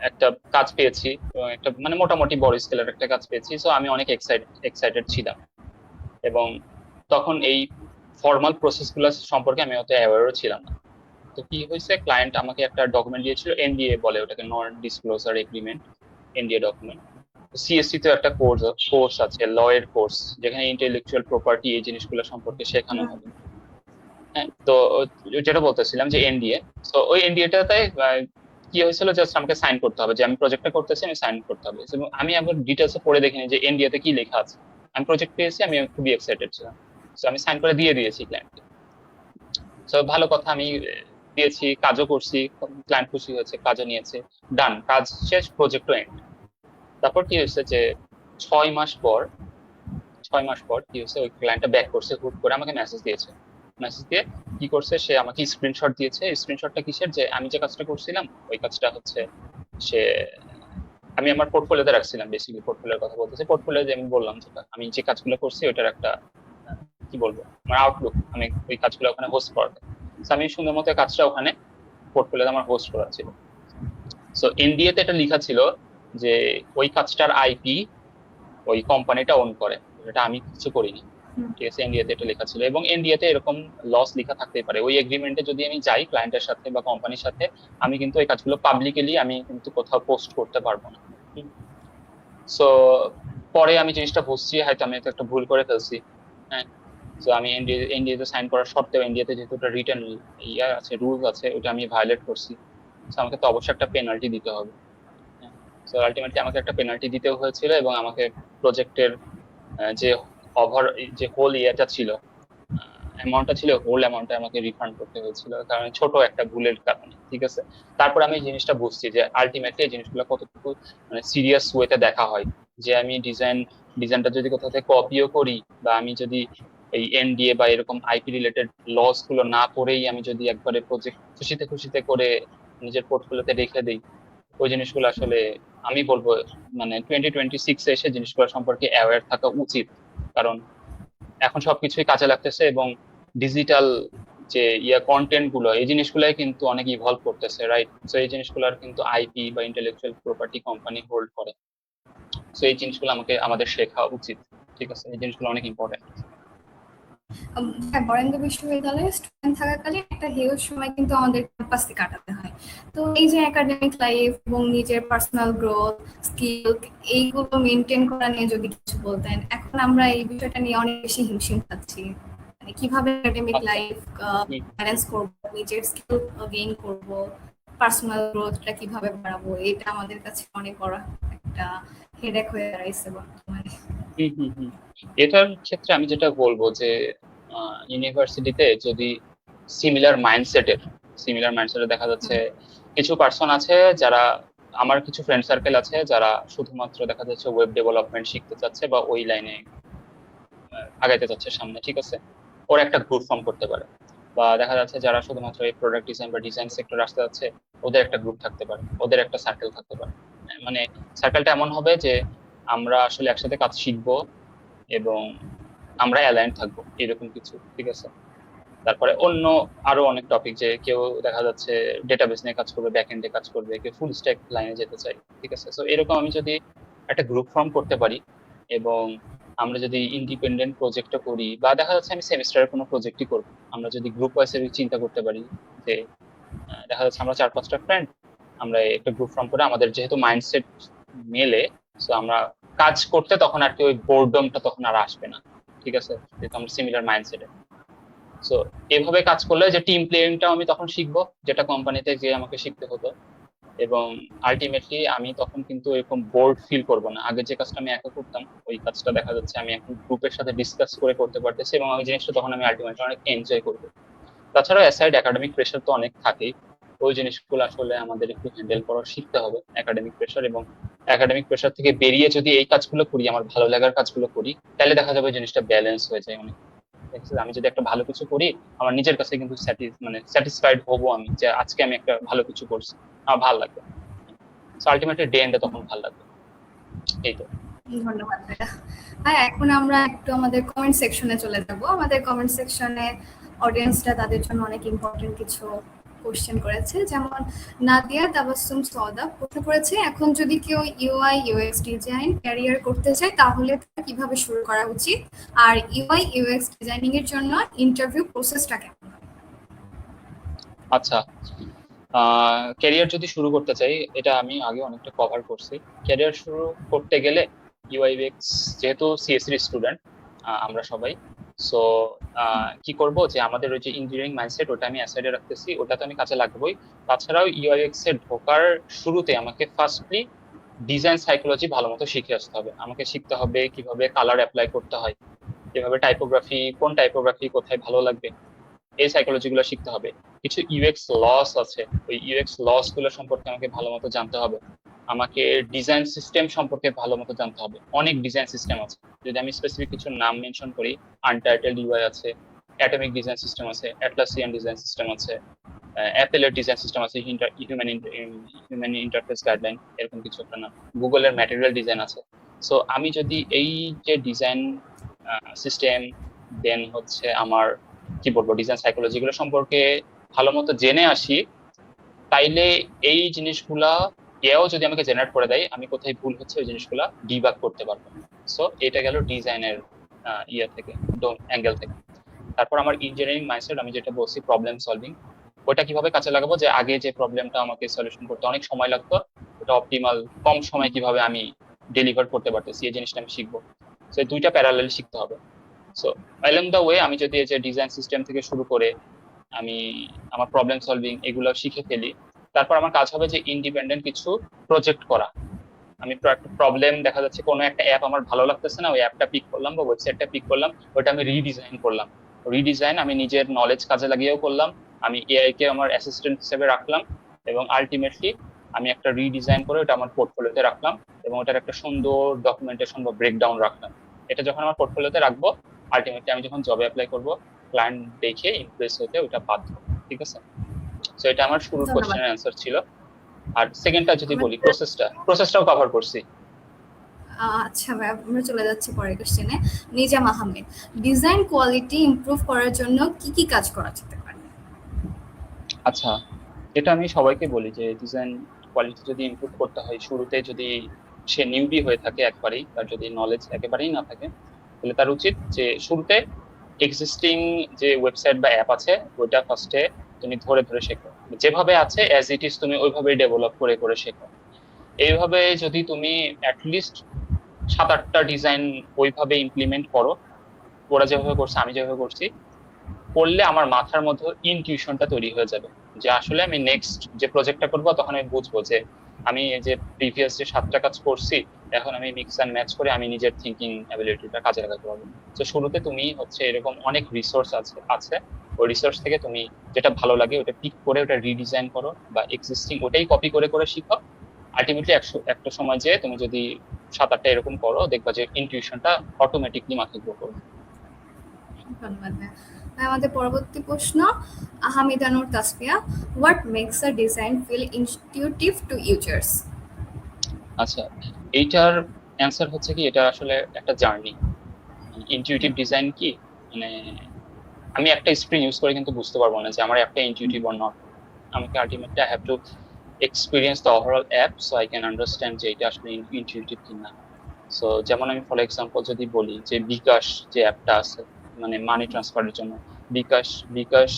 [SPEAKER 2] একটা কাজ পেয়েছি, এবং একটা মানে মোটামুটি বড় স্কেলের একটা কাজ পেয়েছি, সো আমি অনেক এক্সাইটেড ছিলাম। এবং তখন এই ফর্মাল প্রসেস গুলো সম্পর্কে আমি অত অ্যাওয়ারও ছিলাম না। তো কি হয়েছে, ক্লায়েন্ট আমাকে একটা ডকুমেন্ট দিয়েছিল, এনডিএ বলে ওটাকে, non disclosure agreement, NDA document. CSC তে একটা কোর্স আছে, ল এর কোর্স, যেখানে ইন্টেলেকচুয়াল প্রপার্টি এই জিনিসগুলো সম্পর্কে শেখানো হবে। হ্যাঁ, তো যেটা বলতেছিলাম যে এনডিএ, তো ওই এনডিএটাতে কি হয়েছিল, জাস্ট আমাকে সাইন করতে হবে, যে আমি প্রজেক্টটা করতেছি, আমি সাইন করতে হবে। এবং আমি আবার ডিটেলসে পড়ে দেখিনি যে এনডিএতে কি লেখা আছে। আমি প্রজেক্ট পেয়েছি, আমি খুবই এক্সাইটেড ছিলাম, তো আমি সাইন করে দিয়ে দিয়েছি ক্লায়েন্টকে। তো ভালো কথা, আমি দিয়েছি, কাজও করছি, ক্লায়েন্ট খুশি হয়েছে, কাজও নিয়েছে, ডান, কাজ শেষ, প্রজেক্টও এন্ড। তারপর কি হয়েছে যে 6 মাস পর 6 মাস পর কি হয়েছে, ওই ক্লায়েন্টটা ব্যাক করছে, হুট করে আমাকে মেসেজ দিয়েছে। মেসেজ দিয়ে কি করছে, সে আমাকে স্ক্রিনশট দিয়েছে। স্ক্রিনশটটা কিসের, যে আমি যে কাজটা করছিলাম ওই কাজটা হচ্ছে সে, আমি আমার পোর্টফোলিওতে রাখছিলাম, বেসিক্যালি পোর্টফোলিওর কথা বলতেছি। পোর্টফোলিও যে আমি বললাম, যেটা আমি যে কাজগুলো করছি ওটার একটা কি বলবো, আমার আউটলুক, আমি ওই কাজগুলো ওখানে হোস্ট করাতে। আমি সুন্দর মতো কাজটা ওখানে পোর্টফোলিওতে আমার হোস্ট করা ছিল। সো এনডিএ তে এটা লেখা ছিল যে ওই কাজটার আইপি ওই কোম্পানিটা ওন করে, এটা আমি কিছু করিনি। ঠিক আছে, এনডিএ তে এটা লেখা ছিল, এবং এনডিএ তে এরকম লস লেখা থাকতেই পারে। ওই এগ্রিমেন্টে যদি আমি যাই ক্লায়েন্টের সাথে বা কোম্পানির সাথে, আমি কিন্তু এই কাজগুলো পাবলিকলি আমি কিন্তু কোথাও পোস্ট করতে পারবো না। সো পরে আমি জিনিসটা বুঝছি, হয়তো আমি একটা ভুল করে ফেলছি। হ্যাঁ, তো আমি এনডিএ তে সাইন করার সত্ত্বেও, এনডিএ তে যেহেতু একটা রিটেন ইয়া আছে, রুলস আছে, ওটা আমি ভায়োলেট করছি। তো আমাকে তো অবশ্যই একটা পেনাল্টি দিতে হবে। তো আলটিমেটলি আমাকে একটা পেনাল্টি দিতে হয়েছিল, এবং আমাকে প্রজেক্টের যে ওভার যে হোল ইয়েটা ছিল, অ্যামাউন্টটা ছিল হোল অ্যামাউন্টটা আমাকে রিফান্ড করতে হয়েছিল, কারণ ছোট একটা ভুলের কারণে। ঠিক আছে, তারপর আমি এই জিনিসটা বুঝছি যে আলটিমেটলি এই জিনিসগুলো কতটুকু মানে সিরিয়াস ওয়েতে দেখা হয়। যে আমি ডিজাইনটা যদি কোথাও থেকে কপিও করি, বা আমি যদি এই এনডিএ বা এরকম আইপি রিলেটেড লস গুলো না পড়েই আমি যদি একবারে প্রজেক্ট খুশিতে খুশিতে করে নিজের পোর্টফোলিওতে রেখে দিই, ওই জিনিসগুলো আসলে আমি বলবো মানে 2026 এসে জিনিসগুলো সম্পর্কে অ্যাওয়্যার থাকা উচিত। কারণ এখন সবকিছুই কাজে লাগতেছে, এবং ডিজিটাল যে কন্টেন্ট গুলো, এই জিনিসগুলাই কিন্তু অনেক ইভলভ করতেছে, রাইট? তো এই জিনিসগুলোর কিন্তু আইপি বা ইন্টেলেকচুয়াল প্রপার্টি কোম্পানি হোল্ড করে। তো এই জিনিসগুলো আমাদের শেখা উচিত। ঠিক আছে, এই জিনিসগুলো অনেক ইম্পর্টেন্ট।
[SPEAKER 1] হ্যাঁ, বরেন্দ্র বিশ্ববিদ্যালয়ে স্টুডেন্ট থাকাকালীন একটা হিউজ সময় কিন্তু আমাদের ক্যাম্পাসে কাটাতে হয়। তো এই যে একাডেমিক লাইফ এবং নিজের পার্সোনাল গ্রোথ, স্কিল, এইগুলো মেনটেন করা নিয়ে যদি কিছু বলতেন। এখন আমরা এই বিষয়টা নিয়ে অনেক বেশি হিমশিম খাচ্ছি, মানে কিভাবে একাডেমিক
[SPEAKER 2] আচ্ছা।
[SPEAKER 1] লাইফ
[SPEAKER 2] হুম,
[SPEAKER 1] ব্যালেন্স করব, নিজের স্কিল গেইন করব, পার্সোনাল গ্রোথটা কিভাবে বাড়াবো, এটা আমাদের কাছে অনেক বড় একটা হেডেক হয়ে দাঁড়াইছে বর্তমানে।
[SPEAKER 2] হুম, হুম, হুম। এটার ক্ষেত্রে আমি যেটা বলবো যে ইউনিভার্সিটিতে যদি সিমিলার মাইন্ডসেটের দেখা যাচ্ছে কিছু পার্সন আছে যারা, আমার কিছু ফ্রেন্ড সার্কেল আছে যারা শুধুমাত্র দেখা যাচ্ছে ওয়েব ডেভেলপমেন্ট শিখতে চাচ্ছে বা ওই লাইনে আগাইতে চাচ্ছে সামনে। ঠিক আছে, ওরা একটা গ্রুপ ফর্ম করতে পারে। বা দেখা যাচ্ছে যারা শুধুমাত্র এই প্রোডাক্ট ডিজাইন বা ডিজাইন সেক্টর আসতে যাচ্ছে, ওদের একটা গ্রুপ থাকতে পারে, ওদের একটা সার্কেল থাকতে পারে। মানে সার্কেলটা এমন হবে যে আমরা আসলে একসাথে কাজ শিখবো এবং আমরা অ্যালাইন থাকবো, এরকম কিছু। ঠিক আছে, তারপরে অন্য আরো অনেক টপিক, যে কেউ দেখা যাচ্ছে ডেটাবেস নিয়ে কাজ করবে, ব্যাক এন্ডে কাজ করবে, কেউ ফুল স্ট্যাক লাইনে যেতে চাই। ঠিক আছে, তো এরকম আমি যদি একটা গ্রুপ ফর্ম করতে পারি, এবং আমরা যদি ইন্ডিপেন্ডেন্ট প্রজেক্টও করি, বা দেখা যাচ্ছে আমি সেমিস্টারের কোনো প্রজেক্টই করবো, আমরা যদি গ্রুপ ওয়াইজ চিন্তা করতে পারি যে দেখা যাচ্ছে আমরা 4-5টা ফ্রেন্ড, আমরা একটা গ্রুপ ফর্ম করে আমাদের যেহেতু মাইন্ডসেট মেলে, তো আমরা কাজ করতে তখন আর কি ওই বোর্ডমটা তখন আর আসবে না। ঠিক আছে, যেহেতু আমরা সিমিলার মাইন্ডসেটে। সো এভাবে কাজ করলে যে টিম প্লেয়িংটাও আমি তখন শিখবো, যেটা কোম্পানিতে যে আমাকে শিখতে হতো। এবং আলটিমেটলি আমি তখন কিন্তু এরকম বোর্ড ফিল করব না। আগে যে কাজটা আমি একা করতাম, ওই কাজটা দেখা যাচ্ছে আমি এখন গ্রুপের সাথে ডিসকাস করে করতে পারতেছি, এবং ওই জিনিসটা তখন আমি আলটিমেটলি অনেক এনজয় করবো। তাছাড়া অ্যাসাইড একাডেমিক প্রেশার তো অনেক থাকেই, ওই জিনিসগুলো আসলে আমাদের একটু হ্যান্ডেল করা শিখতে হবে, একাডেমিক প্রেশার। এবং একাডেমিক প্রেশার থেকে বেরিয়ে যদি এই কাজগুলো করি, আমার ভালো লাগার কাজগুলো করি, তাহলে দেখা যাবে জিনিসটা ব্যালেন্স হয়ে যায় অনেক। ঠিক আছে? আমি যদি একটা ভালো কিছু করি, আমার নিজের কাছে কিন্তু স্যাটিসফাইড হবো আমি, যে আজকে আমি একটা ভালো কিছু করছি, আমার ভালো লাগবে। সো আলটিমেটলি ডে এন্ডে তখন ভালো লাগবে। এই তো।
[SPEAKER 1] ধন্যবাদ ভাইয়া। হ্যাঁ, এখন আমরা একটু আমাদের কমেন্ট সেকশনে চলে যাব। আমাদের কমেন্ট সেকশনে অডিয়েন্সরা তাদের জন্য অনেক ইম্পর্টেন্ট কিছু কোশ্চেন করেছে। যেমন নাদিয়া তাবাসসুম সওদা প্রশ্ন করেছে, এখন যদি কেউ ইউআই ইউএক্স ডিজাইন ক্যারিয়ার করতে চায় তাহলে তার কিভাবে শুরু করা উচিত, আর ইউআই ইউএক্স ডিজাইনিং এর জন্য ইন্টারভিউ প্রসেসটা কেমন?
[SPEAKER 2] আচ্ছা, ক্যারিয়ার যদি শুরু করতে চাই, এটা আমি আগে অনেকটা কভার করছি। ক্যারিয়ার শুরু করতে গেলে ইউআইএক্স, যেহেতু সিএসসি স্টুডেন্ট আমরা সবাই, সো কি করব যে আমাদের ওই যে ইঞ্জিনিয়ারিং মাইন্ডসেট, ওটা আমি অ্যাসাইডে রাখতেছি, ওটা তো আমি কাজে লাগবেই। তাছাড়াও ইউআইএক্স এ ঢোকার শুরুতে আমাকে ফার্স্টলি ডিজাইন সাইকোলজি ভালো মতো শিখে আসতে হবে। আমাকে শিখতে হবে কিভাবে কালার অ্যাপ্লাই করতে হয়, কিভাবে টাইপোগ্রাফি, কোন টাইপোগ্রাফি কোথায় ভালো লাগবে, এই সাইকোলজি গুলো শিখতে হবে। কিছু ইউএক্স লস আছে, ওই ইউএক্স লস গুলো সম্পর্কে আমাকে ভালো মতো জানতে হবে। আমাকে ডিজাইন সিস্টেম সম্পর্কে ভালো মতো জানতে হবে, অনেক ডিজাইন সিস্টেম আছে। যদি আমি স্পেসিফিক কিছু নাম মেনশন করি, আনটাইটেলড ইউআই আছে, অ্যাটমিক ডিজাইন সিস্টেম আছে, অ্যাটলাসিয়ান ডিজাইন সিস্টেম আছে, অ্যাপেলের ডিজাইন সিস্টেম আছে, হিউম্যান ইন্টারফেস গাইডলাইন, এরকম কিছু একটা নাম, গুগলের ম্যাটেরিয়াল ডিজাইন আছে। সো আমি যদি এই যে ডিজাইন সিস্টেম, দেন হচ্ছে আমার কি বলবো ডিজাইন সাইকোলজি গুলো সম্পর্কে ভালো মতো জেনে আসি, তাইলে এই জিনিসগুলা এও যদি আমাকে জেনারেট করে দেয়, আমি কোথায় ভুল হচ্ছে ওই জিনিসগুলা ডিবাগ করতে পারবো। সো এটা গেল ডিজাইনের ইয়ে থেকে, অ্যাঙ্গেল থেকে। তারপর আমার ইঞ্জিনিয়ারিং মাইন্ডসেট, আমি যেটা বলছি প্রবলেম সলভিং, ওটা কিভাবে কাজে লাগাবো, যে আগে যে প্রবলেমটা আমাকে সলিউশন করতে অনেক সময় লাগতো, ওটা অপটিমাল কম সময় কিভাবে আমি ডেলিভার করতে পারতেছি, এই জিনিসটা আমি শিখবো। সো এই দুইটা প্যারালাল শিখতে হবে। সো অ্যালং দ্য ওয়ে আমি যদি এই যে ডিজাইন সিস্টেম থেকে শুরু করে আমি আমার প্রবলেম সলভিং এগুলো শিখে ফেলি, তারপর আমার কাজ হবে যে ইন্ডিপেন্ডেন্ট কিছু প্রজেক্ট করা। আমি একটা প্রবলেম, দেখা যাচ্ছে কোনো একটা অ্যাপ আমার ভালো লাগতেছে না, ওই অ্যাপটা পিক করলাম বা ওয়েবসাইটটা পিক করলাম, ওটা আমি রিডিজাইন করলাম। রিডিজাইন আমি নিজের নলেজ কাজে লাগিয়েও করলাম, আমি এআই কে আমার অ্যাসিস্ট্যান্ট হিসেবে রাখলাম, এবং আলটিমেটলি আমি একটা রিডিজাইন করে ওটা আমার পোর্টফোলিওতে রাখলাম, এবং ওটার একটা সুন্দর ডকুমেন্টেশন বা ব্রেকডাউন রাখলাম। এটা যখন আমার পোর্টফোলিওতে রাখবো, আলটিমেটলি আমি যখন জবে অ্যাপ্লাই করব, ক্লায়েন্ট দেখে ইমপ্রেস হতে ওটা বাধ্য। ঠিক আছে, সো এটা আমার শুরুর
[SPEAKER 1] ধন্যবাদ।
[SPEAKER 2] কোশ্চেনের অ্যান্সার ছিল। আর সেকেন্ডটা যদি বলি,
[SPEAKER 1] আমাদের
[SPEAKER 2] প্রসেসটাও কভার করছি।
[SPEAKER 1] আচ্ছা ভাই, আমরা চলে যাচ্ছি পরের কোশ্চেনে। Nizam Ahmed, design quality improve করার জন্য কি কি কাজ করা যেতে পারে?
[SPEAKER 2] আচ্ছা, এটা আমি সবাইকে বলি যে ডিজাইন কোয়ালিটি যদি ইমপ্রুভ করতে হয়, শুরুতে যদি সে নিউবি হয়ে থাকে একবারেই, তার যদি নলেজ একেবারেই না থাকে, তাহলে তার উচিত যে শুরুতে এক্সিস্টিং যে ওয়েবসাইট বা অ্যাপ আছে ওইটা ফার্স্টে তুমি ধরে ধরে শেখো, যেভাবে আছে অ্যাজ ইট ইজ তুমি ওইভাবে ডেভেলপ করে করে শেখো। এইভাবে যদি তুমি অ্যাটলিস্ট 7-8টা ডিজাইন ওইভাবে ইমপ্লিমেন্ট করো, ওরা যেভাবে করছে আমি যেভাবে করছি, করলে আমার মাথার মধ্যে ইনটিউশনটা তৈরি হয়ে যাবে যে আসলে আমি নেক্সট যে প্রজেক্টটা করবো তখন আমি বুঝবো যে আমি এই যে প্রিভিয়াস যে 7টা কাজ করছি, এখন আমি মিক্স অ্যান্ড ম্যাচ করে আমি নিজের থিঙ্কিং অ্যাবিলিটিটা কাজে লাগাতে পারবো। তো শুরুতে তুমি হচ্ছে এরকম অনেক রিসোর্স আছে আছে ওই রিসোর্স থেকে তুমি যেটা ভালো লাগে ওটা পিক করে ওটা রিডিজাইন করো, বা এক্সিস্টিং ওটাই কপি করে করে শিখো। আলটিমেটলি একটা সময় যে তুমি যদি 7-8টা এরকম করো, দেখবা যে ইনটিউশনটা অটোমেটিকলি মাথায় গ্রো করবে।
[SPEAKER 1] ধন্যবাদ ভাই। আমাদের পরবর্তী প্রশ্ন, Ahmedanur Tasfia, what makes a design feel intuitive to users?
[SPEAKER 2] আচ্ছা, এইটার অ্যান্সার হচ্ছে কি, এটা আসলে একটা জার্নি। ইনটিউটিভ ডিজাইন কি, মানে আমি একটা স্ক্রিন ইউজ করে কিন্তু বুঝতে পারবো না যে আমার অ্যাপটা ইনটিউটিভ অর নট। আমাকে ultimately I have to experience the overall app so I can understand যে এটা আসলে ইনটিউটিভ কিনা। সো যেমন আমি ফর এক্সাম্পল যদি বলি যে বিকাশ যে অ্যাপটা আছে, মানে মানি ট্রান্সফারের জন্য, বিকাশ বিকাশ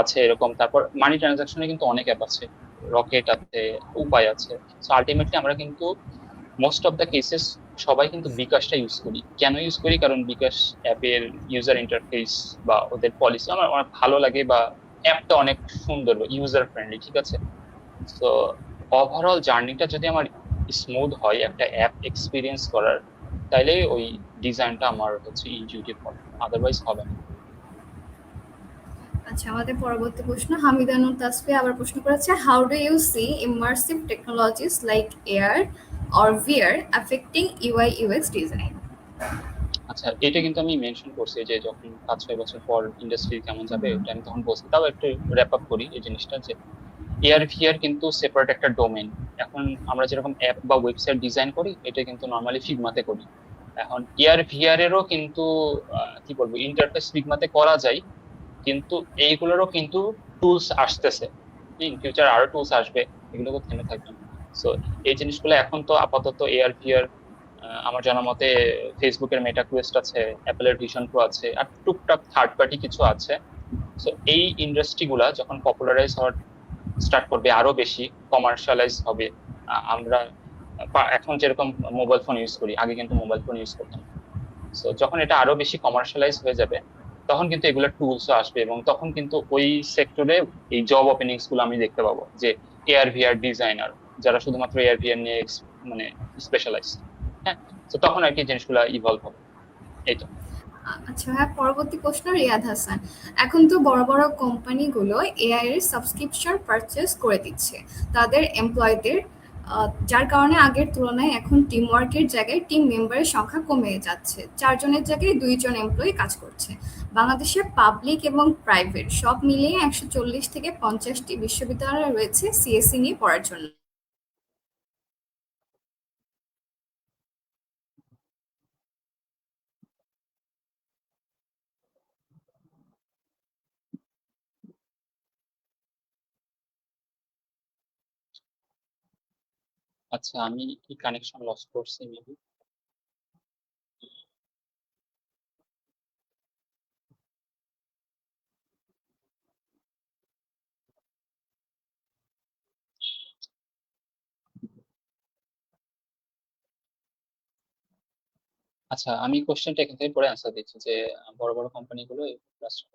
[SPEAKER 2] আছে এরকম, তারপর মানি ট্রানজাকশনে কিন্তু অনেক অ্যাপ আছে, রকেট আছে, উপায় আছে। সো আলটিমেটলি আমরা কিন্তু মোস্ট অফ দ্য কেসেস সবাই কিন্তু বিকাশটা ইউজ করি। কেন ইউজ করি? কারণ বিকাশ অ্যাপের ইউজার ইন্টারফেস বা ওদের পলিসি আমার আমার ভালো লাগে, বা অ্যাপটা অনেক সুন্দর ইউজার ফ্রেন্ডলি। ঠিক আছে, তো ওভারঅল জার্নিটা যদি আমার স্মুথ হয় একটা অ্যাপ এক্সপিরিয়েন্স করার, তাইলে ওই ডিজাইনটা আমার হচ্ছে ইনটিউটিভ হবে, আদারওয়াইজ হবে না।
[SPEAKER 1] আচ্ছা, আমাদের পরবর্তী প্রশ্ন, হামিদানুর তাসফিয়া আবার প্রশ্ন করেছে, how do you see immersive technologies like AR or VR affecting UI UX design?
[SPEAKER 2] আচ্ছা, এটা কিন্তু আমি মেনশন করছি যে যখন 5-6 বছর পর ইন্ডাস্ট্রি কেমন যাবে ওটা আমি তখন বলছি, তাও একটু র্যাপ আপ করি এই জিনিসটা যে এআর ভিআর কিন্তু সেপারেট একটা ডোমেন। এখন আমরা যেরকম অ্যাপ বা ওয়েবসাইট ডিজাইন করি এটা কিন্তু নর্মালি ফিগমাতে করি। এখন এআর ভিআর এরও কিন্তু কি বলবো ইন্টারফেস ফিগমাতে করা যায়, কিন্তু এইগুলোরও কিন্তু টুলস আসতেছে, ইন ফিউচার আরো টুলস আসবে, এগুলো তো থেমে থাকবে না। সো এই জিনিসগুলো এখন তো আপাতত এআর ভিআর আমার জানা মতে ফেসবুকের মেটা কোয়েস্ট আছে, অ্যাপেলের ভিশন প্রো আছে, আর টুকটাক থার্ড পার্টি কিছু আছে। সো এই ইন্ডাস্ট্রি গুলা যখন পপুলারাইজ হওয়ার স্টার্ট করবে, আরো বেশি কমার্শিয়ালাইজ হবে। আমরা এখন যেরকম মোবাইল ফোন ইউজ করি, আগে কিন্তু মোবাইল ফোন ইউজ করতাম। সো যখন এটা আরো বেশি কমার্শিয়ালাইজ হয়ে যাবে, তখন কিন্তু এগুলো টুলসও আসবে, এবং তখন কিন্তু ওই সেক্টরে এই জব ওপেনিংস গুলো আমি দেখতে পাবো যে এআর ভিআর ডিজাইনার যারা শুধুমাত্র এআর ভিআর নিয়ে মানে স্পেশালাইজ। হ্যাঁ, তো তখন আর কি জিনিসগুলো ইভলভ হবে। এই তো।
[SPEAKER 1] আচ্ছা হ্যাঁ, পরবর্তী প্রশ্ন, রিয়াদ হাসান, এখন তো বড় বড় কোম্পানিগুলো এআই এর সাবস্ক্রিপশন পারচেজ করে দিচ্ছে তাদের এমপ্লয়ীদের, যার কারণে আগের তুলনায় এখন টিম ওয়ার্কের জায়গায় টিম মেম্বারের সংখ্যা কমে যাচ্ছে, 4 জনের জায়গায় 2 জন এমপ্লয়ি কাজ করছে। বাংলাদেশে পাবলিক এবং প্রাইভেট সব মিলিয়ে 140 থেকে 50টি বিশ্ববিদ্যালয় রয়েছে সিএসসি নিয়ে পড়ার জন্য।
[SPEAKER 2] আচ্ছা, আমি কি কানেকশন লস করছি মেবি? আচ্ছা, আমি কোশ্চেনটা এখান থেকে পরে অ্যান্সার দিচ্ছি যে বড় বড় কোম্পানিগুলো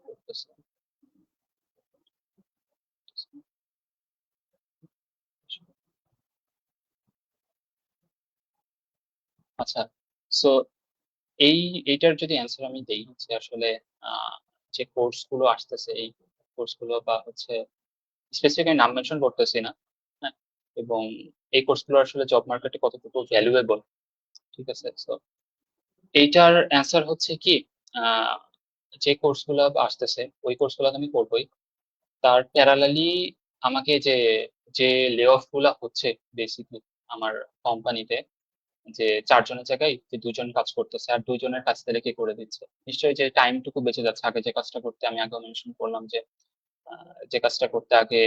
[SPEAKER 2] করতেছে। আচ্ছা, সো এইটার যদি অ্যান্সার আমি দেই হচ্ছে আসলে আহ, যে কোর্সগুলো আসতেছে, এই কোর্সগুলো বা হচ্ছে স্পেসিফিক নাম মেনশন করতেছি না, হ্যাঁ, এবং এই কোর্সগুলো আসলে জব মার্কেটে কতটুকু ভ্যালুয়েবল, ঠিক আছে। তো এইটার অ্যান্সার হচ্ছে কি, আহ, যে কোর্সগুলো আসতেছে ওই কোর্সগুলো আমি করবোই। তার প্যারালালি আমাকে যে যে লে অফ গুলা হচ্ছে বেসিকলি আমার কোম্পানিতে, যে 4 জনের জায়গায় যে 2 জন কাজ করতেছে আর 2 জনের কাজ তাহলে কে করে দিচ্ছে, নিশ্চয়ই যে টাইমটুকু বেঁচে যাচ্ছে। আগে যে কাজটা করতে আমি আগে মেনশন করলাম যে যে কাজটা করতে আগে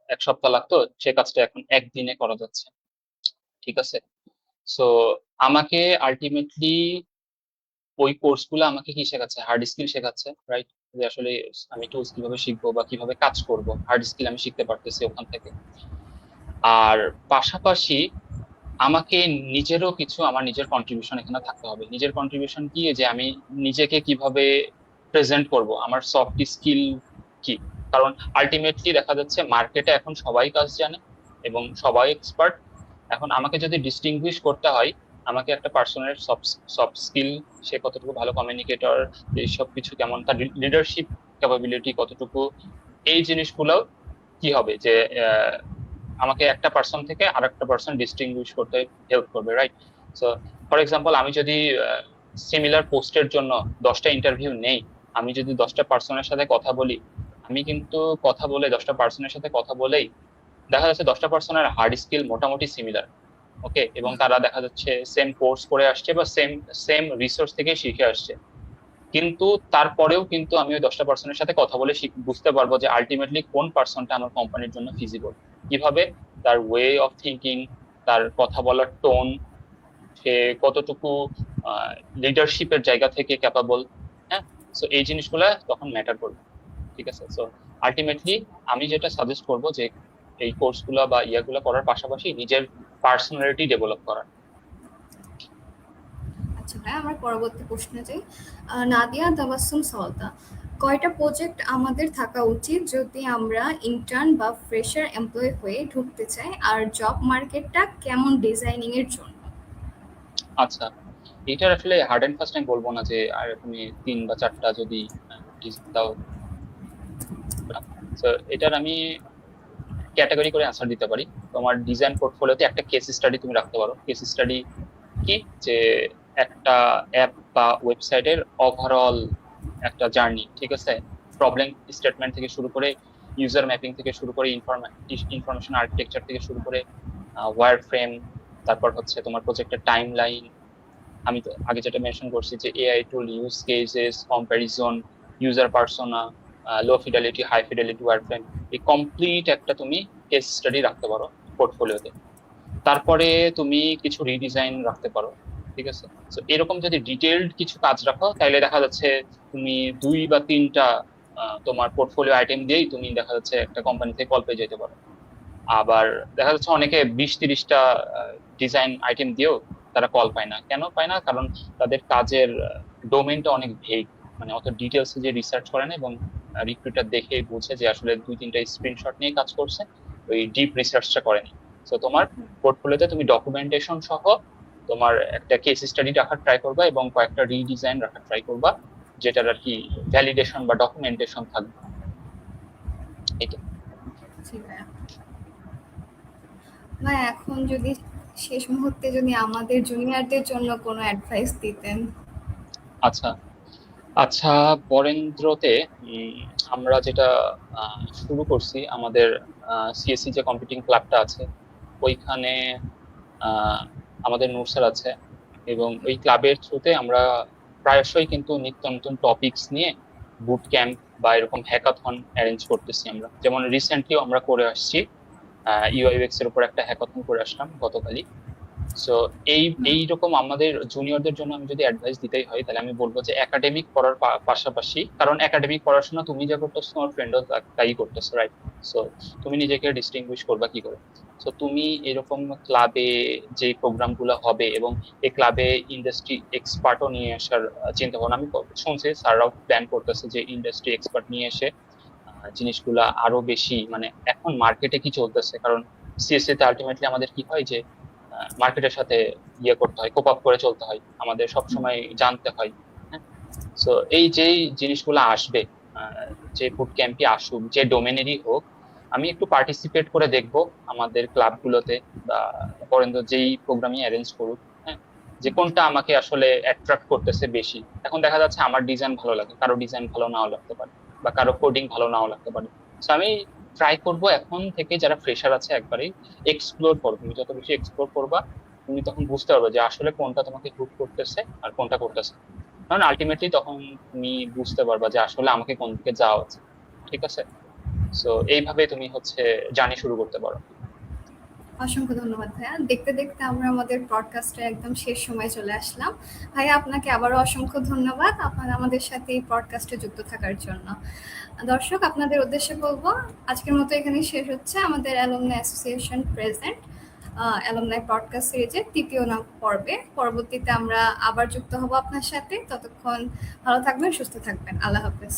[SPEAKER 2] 1 সপ্তাহ লাগতো, সে কাজটা এখন একদিনে করা যাচ্ছে, ঠিক আছে। সো আমাকে আলটিমেটলি ওই কোর্সগুলো আমাকে কি শেখাচ্ছে, হার্ড স্কিল শেখাচ্ছে, রাইট? যে আসলে আমি টুলস কিভাবে শিখবো বা কিভাবে কাজ করব, হার্ড স্কিল আমি শিখতে পারতেছি ওখান থেকে। আর পাশাপাশি আমাকে নিজেরও কিছু আমার নিজের কন্ট্রিবিউশন এখানে থাকতে হবে। নিজের কন্ট্রিবিউশন কি, যে আমি নিজেকে কিভাবে প্রেজেন্ট করব, আমার সফট স্কিল কি। কারণ আলটিমেটলি দেখা যাচ্ছে মার্কেটে এখন সবাই কাজ জানে এবং সবাই এক্সপার্ট। এখন আমাকে যদি ডিস্টিংগুইশ করতে হয়, আমাকে একটা পার্সনের সফট স্কিল, সে কতটুকু ভালো কমিউনিকেটর, এইসব কিছু কেমন, তার লিডারশিপ ক্যাপাবিলিটি কতটুকু, এই জিনিসগুলো কি হবে যে আমাকে একটা পার্সন থেকে আর একটা পার্সন ডিস্টিংগুইশ করতে হেল্প করবে, রাইট? সো ফর এক্সাম্পল, আমি যদি সিমিলার পোস্টের জন্য 10টা ইন্টারভিউ নেই, আমি যদি 10টা পার্সনের সাথে কথা বলি, আমি কিন্তু কথা বলে 10টা পার্সনের সাথে কথা বলেই দেখা যাচ্ছে 10টা পার্সনের হার্ড স্কিল মোটামুটি সিমিলার, ওকে, এবং তারা দেখা যাচ্ছে সেম কোর্স করে আসছে বা সেম সেম রিসোর্স থেকে শিখে আসছে। কিন্তু তারপরেও কিন্তু আমি ওই 10টা পার্সনের সাথে কথা বলে বুঝতে পারবো যে আলটিমেটলি কোন পার্সনটা আমার কোম্পানির জন্য ফিজিবল, কিভাবে তার ওয়ে অফ থিঙ্কিং, তার কথা বলার টোন, সে কতটুকু লিডারশিপের জায়গা থেকে ক্যাপাবল, হ্যাঁ। সো এই জিনিসগুলো তখন ম্যাটার করবে, ঠিক আছে। সো আলটিমেটলি আমি যেটা সাজেস্ট করব যে এই কোর্সগুলো বা ইয়াগুলো করার পাশাপাশি নিজের পার্সোনালিটি ডেভেলপ করা।
[SPEAKER 1] আচ্ছা ভাই, আমার পরবর্তী প্রশ্নে যাই। নাদিয়া তাবাসসুম সওদাগর, কয়টা প্রজেক্ট আমাদের থাকা উচিত যদি আমরা ইন্টার্ন বা ফ্রেশার এমপ্লয়ি হয়ে ঢুকতে চাই, আর জব মার্কেটটা কেমন ডিজাইনিং এর জন্য?
[SPEAKER 2] আচ্ছা, এটার আসলে হার্ড এন্ড ফাস্ট আমি বলবো না যে আর তুমি 3 বা 4টা যদি দাও। তো এটার আমি ক্যাটাগরি করে আনসার দিতে পারি। তোমার ডিজাইন পোর্টফোলিওতে একটা কেস স্টাডি তুমি রাখতে পারো। কেস স্টাডি কি, যে একটা অ্যাপ বা ওয়েবসাইটের ওভারঅল একটা জার্নি, ঠিক আছে, প্রবলেম স্টেটমেন্ট থেকে শুরু করে ইউজার ম্যাপিং থেকে শুরু করে ইনফরমেশন আর্কিটেকচার থেকে শুরু করে ওয়্যার ফ্রেম, তারপর হচ্ছে তোমার প্রজেক্টের টাইম লাইন, আমি তো আগে যেটা মেনশন করছি যে AI tool use cases, comparison, user persona, low fidelity, high fidelity wireframe, এই কমপ্লিট একটা তুমি কেস স্টাডি রাখতে পারো পোর্টফোলিওতে। তারপরে তুমি কিছু রিডিজাইন রাখতে পারো, ঠিক আছে। তো এরকম যদি ডিটেইলড কিছু কাজ রাখো, তাহলে দেখা যাচ্ছে তুমি 2 বা 3টা তোমার পোর্টফোলিও আইটেম দিয়েই তুমি দেখা যাচ্ছে একটা কোম্পানি থেকে কল পেয়ে যেতে পারো। আবার দেখা যাচ্ছে অনেকে 20-30টা ডিজাইন আইটেম দিয়েও তারা কল পায় না। কেন পায় না? কারণ তাদের কাজের ডোমেনটা অনেক ভেগ, মানে অত ডিটেলস যে রিসার্চ করে না, এবং রিক্রুটার দেখে বুঝে যে আসলে 2-3টা স্ক্রিনশট নিয়ে কাজ করছে, ওই ডিপ রিসার্চটা করেনি। তো তোমার পোর্টফোলিওতে তুমি ডকুমেন্টেশন সহ তোমার একটা কেস স্টাডি রাখার ট্রাই করবা এবং কয়েকটা রিডিজাইন রাখার ট্রাই করবা, যেটার আর কি ভ্যালিডেশন বা ডকুমেন্টেশন থাকবে। এটা
[SPEAKER 1] জি ভাইয়া। ভাই, এখন যদি শেষ মুহূর্তে যদি আমাদের জুনিয়রদের জন্য কোনো অ্যাডভাইস দিতেন।
[SPEAKER 2] আচ্ছা, আচ্ছা, বরেন্দ্রতে আমরা যেটা শুরু করছি, আমাদের সিএসসি যে কম্পিটিং ক্লাবটা আছে ওইখানে আমাদের নূর স্যার আছে, এবং ওই ক্লাবের থ্রুতে আমরা প্রায়শই কিন্তু নিত্য নতুন টপিকস নিয়ে বুট ক্যাম্প বা এরকম হ্যাকাথন অ্যারেঞ্জ করতেছি আমরা। যেমন রিসেন্টলিও আমরা করে আসছি, ইউআইউএক্স এর উপর একটা হ্যাকাথন করে আসলাম গতকালই। সো এইরকম আমাদের জুনিয়রদের জন্য আমি যদি অ্যাডভাইস দিতেই হয়, তাহলে আমি বলবো যে একাডেমিক পড়ার পাশাপাশি, কারণ একাডেমিক পড়াশোনা তুমি যা করতেছো তোমার ফ্রেন্ডও তাই করতেছো, রাইট? সো তুমি নিজেকে ডিস্টিংগুইশ করবা কি করে? সো তুমি এরকম ক্লাবে যে প্রোগ্রাম গুলো হবে, এবং এই ক্লাবে ইন্ডাস্ট্রি এক্সপার্টও নিয়ে আসার চিন্তা ভাবনা আমি শুনছি, স্যাররাও প্ল্যান করতেছে যে ইন্ডাস্ট্রি এক্সপার্ট নিয়ে এসে জিনিসগুলা আরো বেশি, মানে এখন মার্কেটে কি চলতেছে, কারণ সিএসসি তে আলটিমেটলি আমাদের কি হয় যে মার্কেটের সাথে ইয়ে করতে হয়, কোপ আপ করে চলতে হয়, আমাদের সবসময় জানতে হয়, হ্যাঁ। সো এই যেই জিনিসগুলো আসবে যে বুট ক্যাম্পে আসুক, যে ডোমেনেরই হোক, আমি একটু পার্টিসিপেট করে দেখব আমাদের ক্লাবগুলোতে, বা বরেন্দ্র যেই প্রোগ্রামই অ্যারেঞ্জ করুক, হ্যাঁ, যে কোনটা আমাকে আসলে অ্যাট্রাক্ট করতেছে বেশি। এখন দেখা যাচ্ছে আমার ডিজাইন ভালো লাগে, কারো ডিজাইন ভালো নাও লাগতে পারে, বা কারো কোডিং ভালো নাও লাগতে পারে। তো আমি ট্রাই করব এখন থেকে, যারা ফ্রেশার আছে একবারেই এক্সপ্লোর করো। তুমি যত বেশি এক্সপ্লোর করবা, তুমি তখন বুঝতে পারবে যে আসলে কোনটা তোমাকে হুক করতেছে আর কোনটা করতেছে না। কারণ আলটিমেটলি তখন তুমি বুঝতে পারবা যে আসলে আমাকে কোন দিকে যাওয়া উচিত। ঠিক আছে? সো এইভাবে তুমি হচ্ছে জার্নি শুরু করতে পারো।
[SPEAKER 1] অসংখ্য ধন্যবাদ ভাইয়া। দেখতে দেখতে আমরা আমাদের পডকাস্টের একদম শেষ সময় চলে আসলাম। ভাইয়া, আপনাকে আবারও অসংখ্য ধন্যবাদ আপনার আমাদের সাথে এই পডকাস্টে যুক্ত থাকার জন্য। দর্শক, আপনাদের উদ্দেশ্যে বলবো, আজকের মতো এখানেই শেষ হচ্ছে আমাদের alumni association present alumni podcast সিরিজের তৃতীয় পর্বে। পরবর্তীতে আমরা আবার যুক্ত হব আপনার সাথে। ততক্ষণ ভালো থাকবেন, সুস্থ থাকবেন। আল্লাহ হাফেজ।